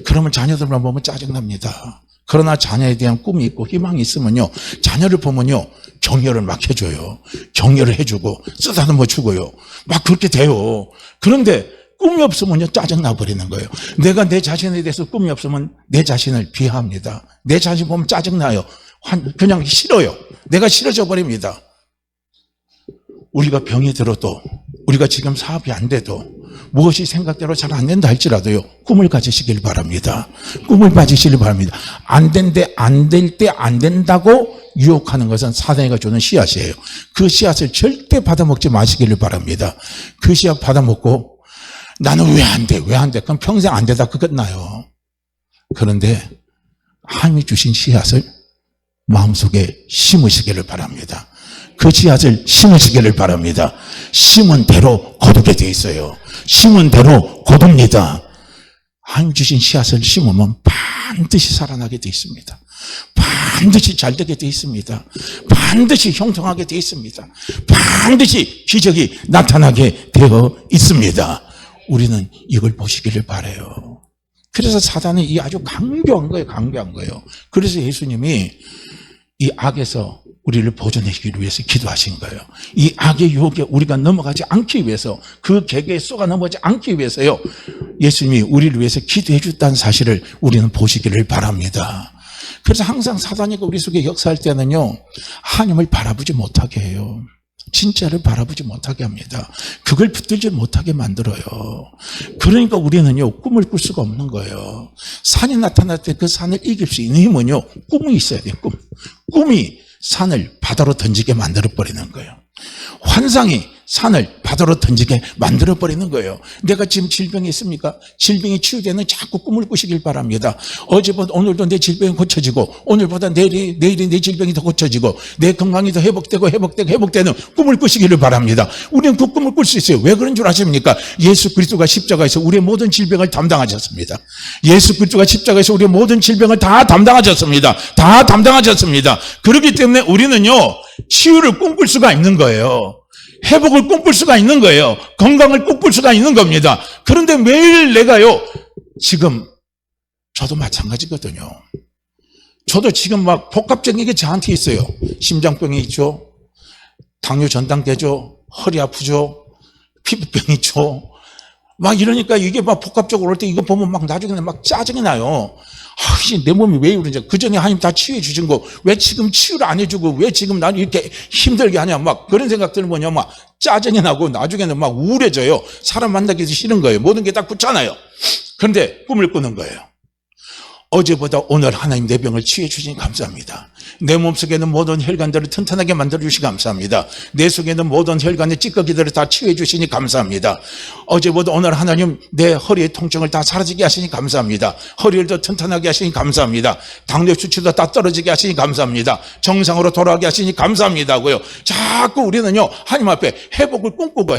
S1: 그러면 자녀들만 보면 짜증납니다. 그러나 자녀에 대한 꿈이 있고 희망이 있으면요, 자녀를 보면요 격려를 막 해줘요. 격려를 해주고 쓰다듬어 주고요. 막 그렇게 돼요. 그런데 꿈이 없으면요 짜증나 버리는 거예요. 내가 내 자신에 대해서 꿈이 없으면 내 자신을 비하합니다. 내 자신 보면 짜증나요. 그냥 싫어요. 내가 싫어져 버립니다. 우리가 병이 들어도, 우리가 지금 사업이 안 돼도, 무엇이 생각대로 잘 안 된다 할지라도요 꿈을 가지시길 바랍니다. 꿈을 가지시길 바랍니다. 안 된데 안 될 때 안 된다고 유혹하는 것은 사단이가 주는 씨앗이에요. 그 씨앗을 절대 받아먹지 마시기를 바랍니다. 그 씨앗 받아먹고 나는 왜 안 돼? 왜 안 돼? 그럼 평생 안 되다 끝나요. 그런데 하나님이 주신 씨앗을 마음속에 심으시기를 바랍니다. 그 씨앗을 심으시기를 바랍니다. 심은 대로 거두게 돼 있어요. 심은 대로 거둡니다. 하나님 주신 씨앗을 심으면 반드시 살아나게 돼 있습니다. 반드시 잘 되게 돼 있습니다. 반드시 형통하게 돼 있습니다. 반드시 기적이 나타나게 되어 있습니다. 우리는 이걸 보시기를 바라요. 그래서 사단은 이 아주 강교한 거예요. 강교한 거예요. 그래서 예수님이 이 악에서 우리를 보존하시기 위해서 기도하신 거예요. 이 악의 유혹에 우리가 넘어가지 않기 위해서, 그 계계에 쏘가 넘어가지 않기 위해서요, 예수님이 우리를 위해서 기도해 줬다는 사실을 우리는 보시기를 바랍니다. 그래서 항상 사단이 우리 속에 역사할 때는요 하나님을 바라보지 못하게 해요. 진짜를 바라보지 못하게 합니다. 그걸 붙들지 못하게 만들어요. 그러니까 우리는요 꿈을 꿀 수가 없는 거예요. 산이 나타날 때 그 산을 이길 수 있는 힘은요 꿈이 있어야 돼요. 꿈이 산을 바다로 던지게 만들어버리는 거예요. 환상이 산을 바다로 던지게 만들어버리는 거예요. 내가 지금 질병이 있습니까? 질병이 치유되는 자꾸 꿈을 꾸시길 바랍니다. 어제보다 오늘도 내 질병이 고쳐지고, 오늘보다 내일이 내 질병이 더 고쳐지고, 내 건강이 더 회복되는 꿈을 꾸시기를 바랍니다. 우리는 그 꿈을 꿀 수 있어요. 왜 그런 줄 아십니까? 예수 그리스도가 십자가에서 우리의 모든 질병을 담당하셨습니다. 예수 그리스도가 십자가에서 우리의 모든 질병을 다 담당하셨습니다. 다 담당하셨습니다. 그렇기 때문에 우리는요 치유를 꿈꿀 수가 있는 거예요. 회복을 꿈꿀 수가 있는 거예요. 건강을 꿈꿀 수가 있는 겁니다. 그런데 매일 내가요, 지금 저도 마찬가지거든요. 저도 지금 막 복합적인 게 저한테 있어요. 심장병이 있죠, 당뇨 전당되죠, 허리 아프죠, 피부병이 있죠. 막 이러니까 이게 막 복합적으로 올 때 이거 보면 막 나중에 막 짜증이 나요. 내 몸이 왜 이러는지, 그 전에 하나님 다 치유해 주신 거 왜 지금 치유를 안 해주고 왜 지금 나를 이렇게 힘들게 하냐, 막 그런 생각들은 뭐냐, 막 짜증이 나고 나중에는 막 우울해져요. 사람 만나기 싫은 거예요. 모든 게 다 굳잖아요. 그런데 꿈을 꾸는 거예요. 어제보다 오늘 하나님 내 병을 치유해 주시니 감사합니다. 내 몸속에 있는 모든 혈관들을 튼튼하게 만들어 주시니 감사합니다. 내 속에 있는 모든 혈관의 찌꺼기들을 다 치유해 주시니 감사합니다. 어제보다 오늘 하나님 내 허리의 통증을 다 사라지게 하시니 감사합니다. 허리를 더 튼튼하게 하시니 감사합니다. 당뇨 수치도 다 떨어지게 하시니 감사합니다. 정상으로 돌아가게 하시니 감사합니다고요. 자꾸 우리는요 하나님 앞에 회복을 꿈꾸고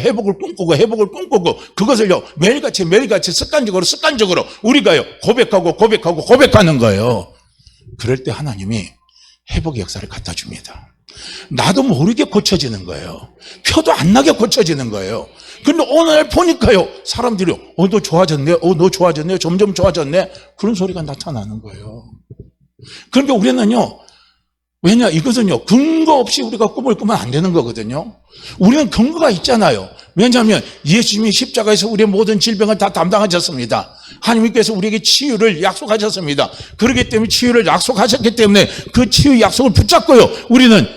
S1: 그것을요 매일같이 습관적으로 우리가요 고백하는 거예요. 그럴 때 하나님이 회복의 역사를 갖다 줍니다. 나도 모르게 고쳐지는 거예요. 표도 안 나게 고쳐지는 거예요. 근데 오늘 보니까요 사람들이 너 좋아졌네, 너 좋아졌네, 점점 좋아졌네, 그런 소리가 나타나는 거예요. 그러니까 우리는요, 왜냐, 이것은요 근거 없이 우리가 꿈을 꾸면 안 되는 거거든요. 우리는 근거가 있잖아요. 왜냐하면 예수님이 십자가에서 우리의 모든 질병을 다 담당하셨습니다. 하나님께서 우리에게 치유를 약속하셨습니다. 그렇기 때문에 치유를 약속하셨기 때문에 그 치유 약속을 붙잡고요, 우리는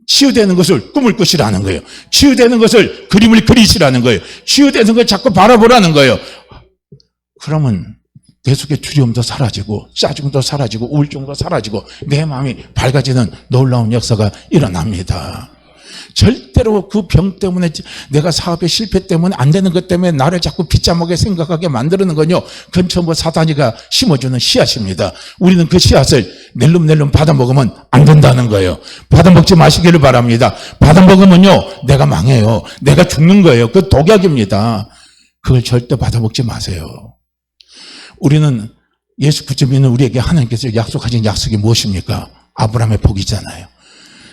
S1: 치유되는 것을 꿈을 꾸시라는 거예요. 치유되는 것을 그림을 그리시라는 거예요. 치유되는 걸 자꾸 바라보라는 거예요. 그러면 내 속에 두려움도 사라지고 짜증도 사라지고 우울증도 사라지고 내 마음이 밝아지는 놀라운 역사가 일어납니다. 절대로 그 병 때문에, 내가 사업의 실패 때문에, 안 되는 것 때문에 나를 자꾸 비참하게 생각하게 만드는 건요, 그건 전부 사단이가 심어주는 씨앗입니다. 우리는 그 씨앗을 낼름낼름 받아먹으면 안 된다는 거예요. 받아먹지 마시기를 바랍니다. 받아먹으면요, 내가 망해요. 내가 죽는 거예요. 그 독약입니다. 그걸 절대 받아먹지 마세요. 우리는 예수 그리스도 믿는 우리에게 하나님께서 약속하신 약속이 무엇입니까? 아브라함의 복이잖아요.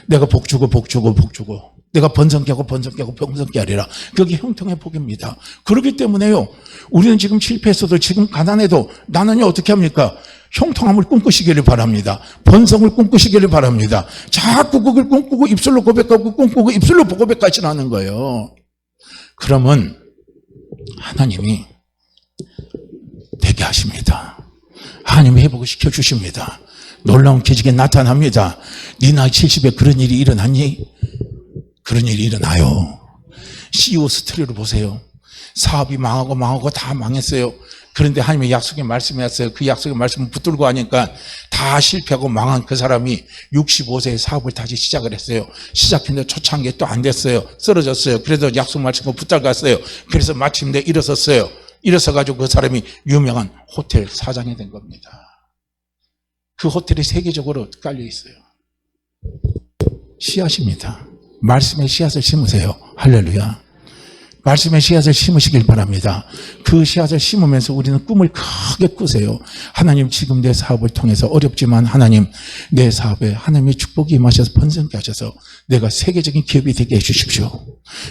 S1: 내가 복 주고 복 주고 복 주고, 내가 번성케 하고 번성케 하고 번성케 하리라. 그게 형통의 복입니다. 그렇기 때문에요, 우리는 지금 실패했어도, 지금 가난해도 나는요 어떻게 합니까? 형통함을 꿈꾸시기를 바랍니다. 번성을 꿈꾸시기를 바랍니다. 자꾸 그걸 꿈꾸고 입술로 고백하고 꿈꾸고 입술로 고백하시라는 거예요. 그러면 하나님이 되게 하십니다. 하나님이 회복을 시켜주십니다. 놀라운 기적이 나타납니다. 네 나이 70에 그런 일이 일어났니? 그런 일이 일어나요. CEO 스토리를 보세요. 사업이 망하고 다 망했어요. 그런데 하나님의 약속의 말씀이 왔어요. 그 약속의 말씀을 붙들고 하니까 다 실패하고 망한 그 사람이 65세에 사업을 다시 시작을 했어요. 시작했는데 초창한 게 또 안 됐어요. 쓰러졌어요. 그래서 약속 말씀을 붙들었어요. 그래서 마침내 일어섰어요. 일어서가지고 그 사람이 유명한 호텔 사장이 된 겁니다. 그 호텔이 세계적으로 깔려 있어요. 씨앗입니다. 말씀의 씨앗을 심으세요. 할렐루야. 말씀의 씨앗을 심으시길 바랍니다. 그 씨앗을 심으면서 우리는 꿈을 크게 꾸세요. 하나님, 지금 내 사업을 통해서 어렵지만 하나님, 내 사업에 하나님의 축복이 임하셔서 번성케 하셔서 내가 세계적인 기업이 되게 해주십시오.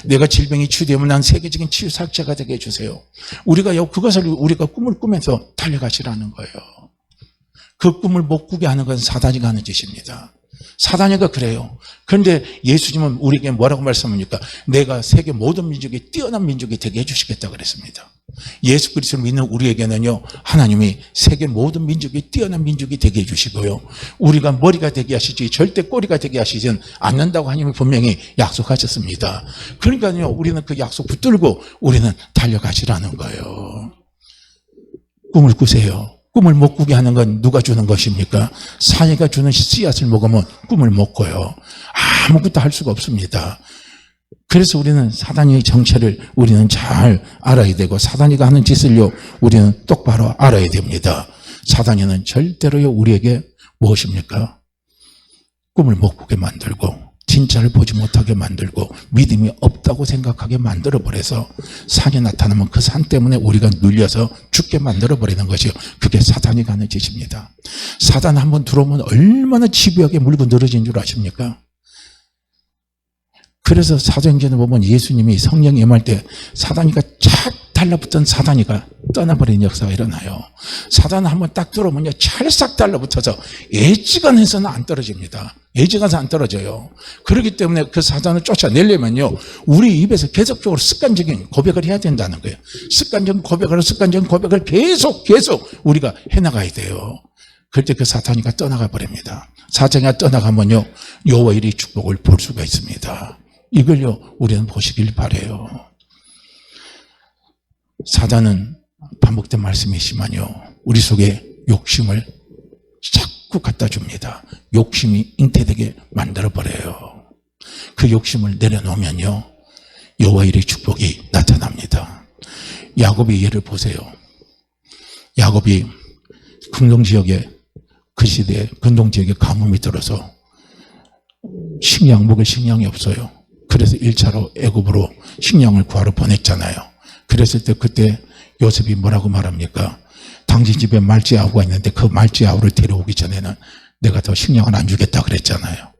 S1: 내가 질병이 치유되면 난 세계적인 치유사역자가 되게 해주세요. 그것을 우리가 꿈을 꾸면서 달려가시라는 거예요. 그 꿈을 못 꾸게 하는 건 사단이가 하는 짓입니다. 사단이가 그래요. 그런데 예수님은 우리에게 뭐라고 말씀합니까? 내가 세계 모든 민족이 뛰어난 민족이 되게 해주시겠다 그랬습니다. 예수 그리스도를 믿는 우리에게는요, 하나님이 세계 모든 민족이 뛰어난 민족이 되게 해주시고요, 우리가 머리가 되게 하시지 절대 꼬리가 되게 하시진 않는다고 하나님이 분명히 약속하셨습니다. 그러니까요, 우리는 그 약속 붙들고 우리는 달려가시라는 거예요. 꿈을 꾸세요. 꿈을 못 꾸게 하는 건 누가 주는 것입니까? 사내가 주는 씨앗을 먹으면 꿈을 못 꿔요. 아무것도 할 수가 없습니다. 그래서 우리는 사단의 정체를 우리는 잘 알아야 되고, 사단이가 하는 짓을요, 우리는 똑바로 알아야 됩니다. 사단이는 절대로요, 우리에게 무엇입니까? 꿈을 못 꾸게 만들고, 진짜를 보지 못하게 만들고, 믿음이 없다고 생각하게 만들어버려서 산이 나타나면 그 산 때문에 우리가 눌려서 죽게 만들어버리는 것이요, 그게 사단이 가는 짓입니다. 사단 한번 들어오면 얼마나 집요하게 물고 늘어진 줄 아십니까? 그래서 사도행전에 보면 예수님이 성령이 임할 때 사단이가 착 달라붙던 사단이가 떠나버리는 역사가 일어나요. 사단은 한번 딱 들어오면요, 찰싹 달라붙어서 애지간해서는 안 떨어집니다. 애지간해서 안 떨어져요. 그렇기 때문에 그 사단을 쫓아내려면요, 우리 입에서 계속적으로 습관적인 고백을 해야 된다는 거예요. 습관적인 고백을 계속 우리가 해나가야 돼요. 그럴 때 그 사탄이가 떠나가 버립니다. 사탄이가 떠나가면요, 여호와 일의 축복을 볼 수가 있습니다. 이걸요, 우리는 보시길 바라요. 사단은 반복된 말씀이시만요, 우리 속에 욕심을 자꾸 갖다 줍니다. 욕심이 잉태되게 만들어버려요. 그 욕심을 내려놓으면요, 여호와 일의 축복이 나타납니다. 야곱의 예를 보세요. 야곱이 근동지역에, 그 시대에 근동지역에 가뭄이 들어서 먹을 식량이 없어요. 그래서 1차로 애굽으로 식량을 구하러 보냈잖아요. 그랬을 때 그때 요셉이 뭐라고 말합니까? 당신 집에 말지아우가 있는데 그 말지아우를 데려오기 전에는 내가 더 식량을 안 주겠다 그랬잖아요.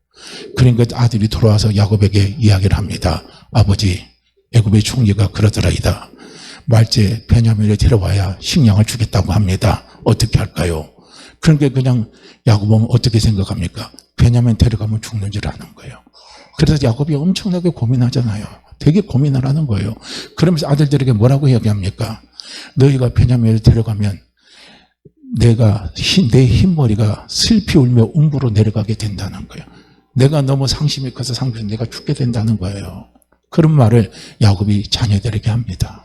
S1: 그러니까 아들이 돌아와서 야곱에게 이야기를 합니다. 아버지, 애굽의 총리가 그러더라이다. 말제 베냐민을 데려와야 식량을 주겠다고 합니다. 어떻게 할까요? 그러니까 그냥 야곱은 어떻게 생각합니까? 베냐민 데려가면 죽는 줄 아는 거예요. 그래서 야곱이 엄청나게 고민하잖아요. 되게 고민을 하는 거예요. 그러면서 아들들에게 뭐라고 이야기합니까? 너희가 베냐민을 데려가면 내 흰머리가 슬피 울며 음부로 내려가게 된다는 거예요. 내가 너무 상심이 커서 내가 죽게 된다는 거예요. 그런 말을 야곱이 자녀들에게 합니다.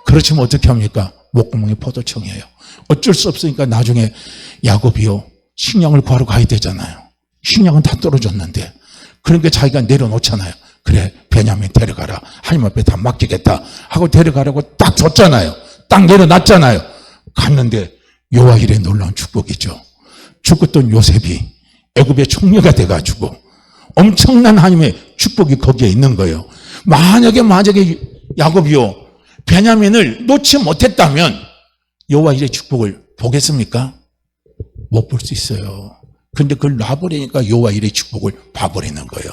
S1: 그렇지만 어떻게 합니까? 목구멍에 포도청이에요. 어쩔 수 없으니까 나중에 야곱이요, 식량을 구하러 가야 되잖아요. 식량은 다 떨어졌는데. 그러니까 자기가 내려놓잖아요. 그래, 베냐민 데려가라. 하나님 앞에 다 맡기겠다 하고 데려가라고 딱 줬잖아요. 딱 내려놨잖아요. 갔는데 여호와 일에 놀라운 축복이죠. 죽었던 요셉이 애굽의 총리가 돼가지고 엄청난 하나님의 축복이 거기에 있는 거예요. 만약에 야곱이요, 베냐민을 놓지 못했다면 여호와 일의 축복을 보겠습니까? 못 볼 수 있어요. 그런데 그걸 놔버리니까 여호와 일의 축복을 봐버리는 거예요.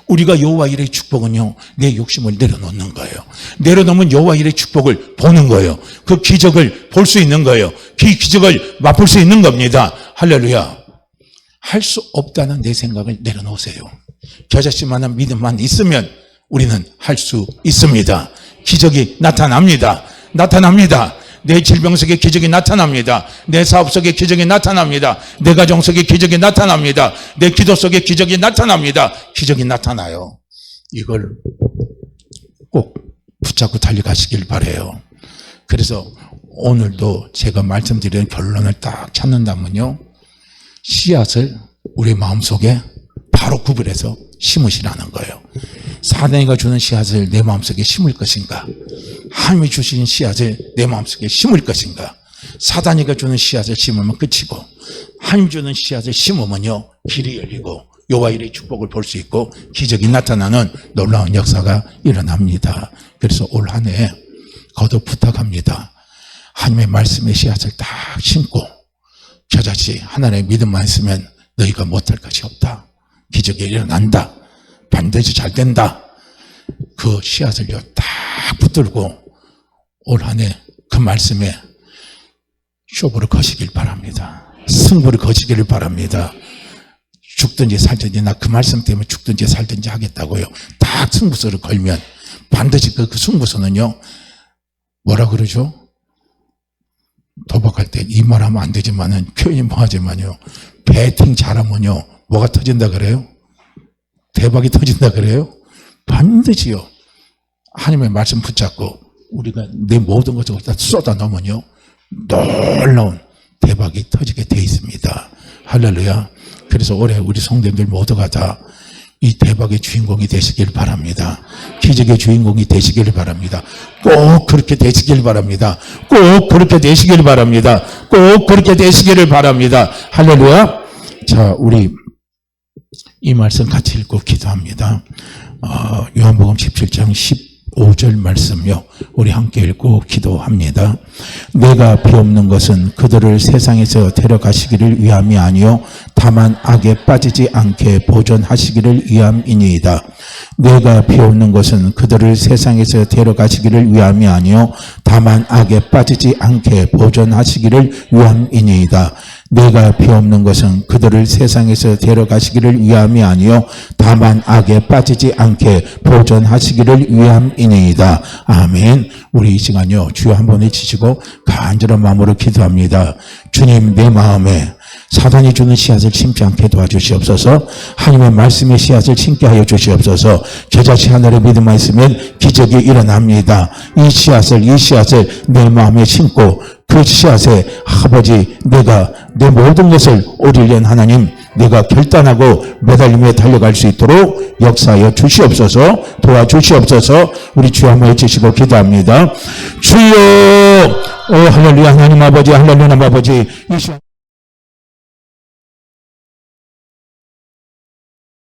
S1: 우리가 여호와 일의 축복은요, 내 욕심을 내려놓는 거예요. 내려놓으면 여호와 일의 축복을 보는 거예요. 그 기적을 볼 수 있는 거예요. 그 기적을 맛볼 수 있는 겁니다. 할렐루야. 할 수 없다는 내 생각을 내려놓으세요. 겨자씨만한 믿음만 있으면 우리는 할 수 있습니다. 기적이 나타납니다. 내 질병 속에 기적이 나타납니다. 내 사업 속에 기적이 나타납니다. 내 가정 속에 기적이 나타납니다. 내 기도 속에 기적이 나타납니다. 기적이 나타나요. 이걸 꼭 붙잡고 달려가시길 바라요. 그래서 오늘도 제가 말씀드리는 결론을 딱 찾는다면요, 씨앗을 우리 마음속에 바로 구별해서 심으시라는 거예요. 사단이가 주는 씨앗을 내 마음속에 심을 것인가? 하나님이 주신 씨앗을 내 마음속에 심을 것인가? 사단이가 주는 씨앗을 심으면 끝이고, 하나님 주는 씨앗을 심으면요, 길이 열리고 여호와 일의 축복을 볼 수 있고 기적이 나타나는 놀라운 역사가 일어납니다. 그래서 올 한 해 거듭 부탁합니다. 하나님의 말씀의 씨앗을 딱 심고, 저자씨 하나님의 믿음만 있으면 너희가 못할 것이 없다. 기적이 일어난다. 반드시 잘 된다. 그 씨앗을요 딱 붙들고 올 한 해 그 말씀에 쇼부를 거시길 바랍니다. 승부를 거시기를 바랍니다. 죽든지 살든지, 나 그 말씀 때문에 죽든지 살든지 하겠다고요. 딱 승부수를 걸면 반드시 그 승부수는요, 뭐라 그러죠? 도박할 때 이 말하면 안 되지만은, 표현이 뭐하지만요, 배팅 잘하면요 뭐가 터진다 그래요? 대박이 터진다 그래요? 반드시요, 하나님의 말씀 붙잡고 우리가 내 모든 것을 다 쏟아 넣으면요, 놀라운 대박이 터지게 돼 있습니다. 할렐루야. 그래서 올해 우리 성도님들 모두가 다 이 대박의 주인공이 되시길 바랍니다. 기적의 주인공이 되시길 바랍니다. 꼭 그렇게 되시길 바랍니다. 꼭 그렇게 되시길 바랍니다. 꼭 그렇게 되시기를 바랍니다. 할렐루야. 자, 우리 이 말씀 같이 읽고 기도합니다. 요한복음 17장 15절 말씀요, 우리 함께 읽고 기도합니다. 내가 비옵는 것은 그들을 세상에서 데려가시기를 위함이 아니요 다만 악에 빠지지 않게 보존하시기를 위함이니이다. 내가 비옵는 것은 그들을 세상에서 데려가시기를 위함이 아니요 다만 악에 빠지지 않게 보존하시기를 위함이니이다. 내가 비옵는 것은 그들을 세상에서 데려가시기를 위함이 아니요 다만 악에 빠지지 않게 보존하시기를 위함이니이다. 아멘. 우리 이 시간요, 주여 한 번 외치시고 간절한 마음으로 기도합니다. 주님, 내 마음에 사단이 주는 씨앗을 심지 않게 도와주시옵소서. 하나님의 말씀의 씨앗을 심게 하여 주시옵소서. 저자씨 하늘의 믿음만 있으면 기적이 일어납니다. 이 씨앗을 내 마음에 심고 그 씨앗에 아버지, 내가 내 모든 것을 오리련 하나님, 내가 결단하고 매달림에 달려갈 수 있도록 역사하여 주시옵소서. 도와주시옵소서. 우리 주여 한번 해주시고 기도합니다. 주여, 할렐루야. 하나님 아버지, 할렐루야 아버지, 이 시간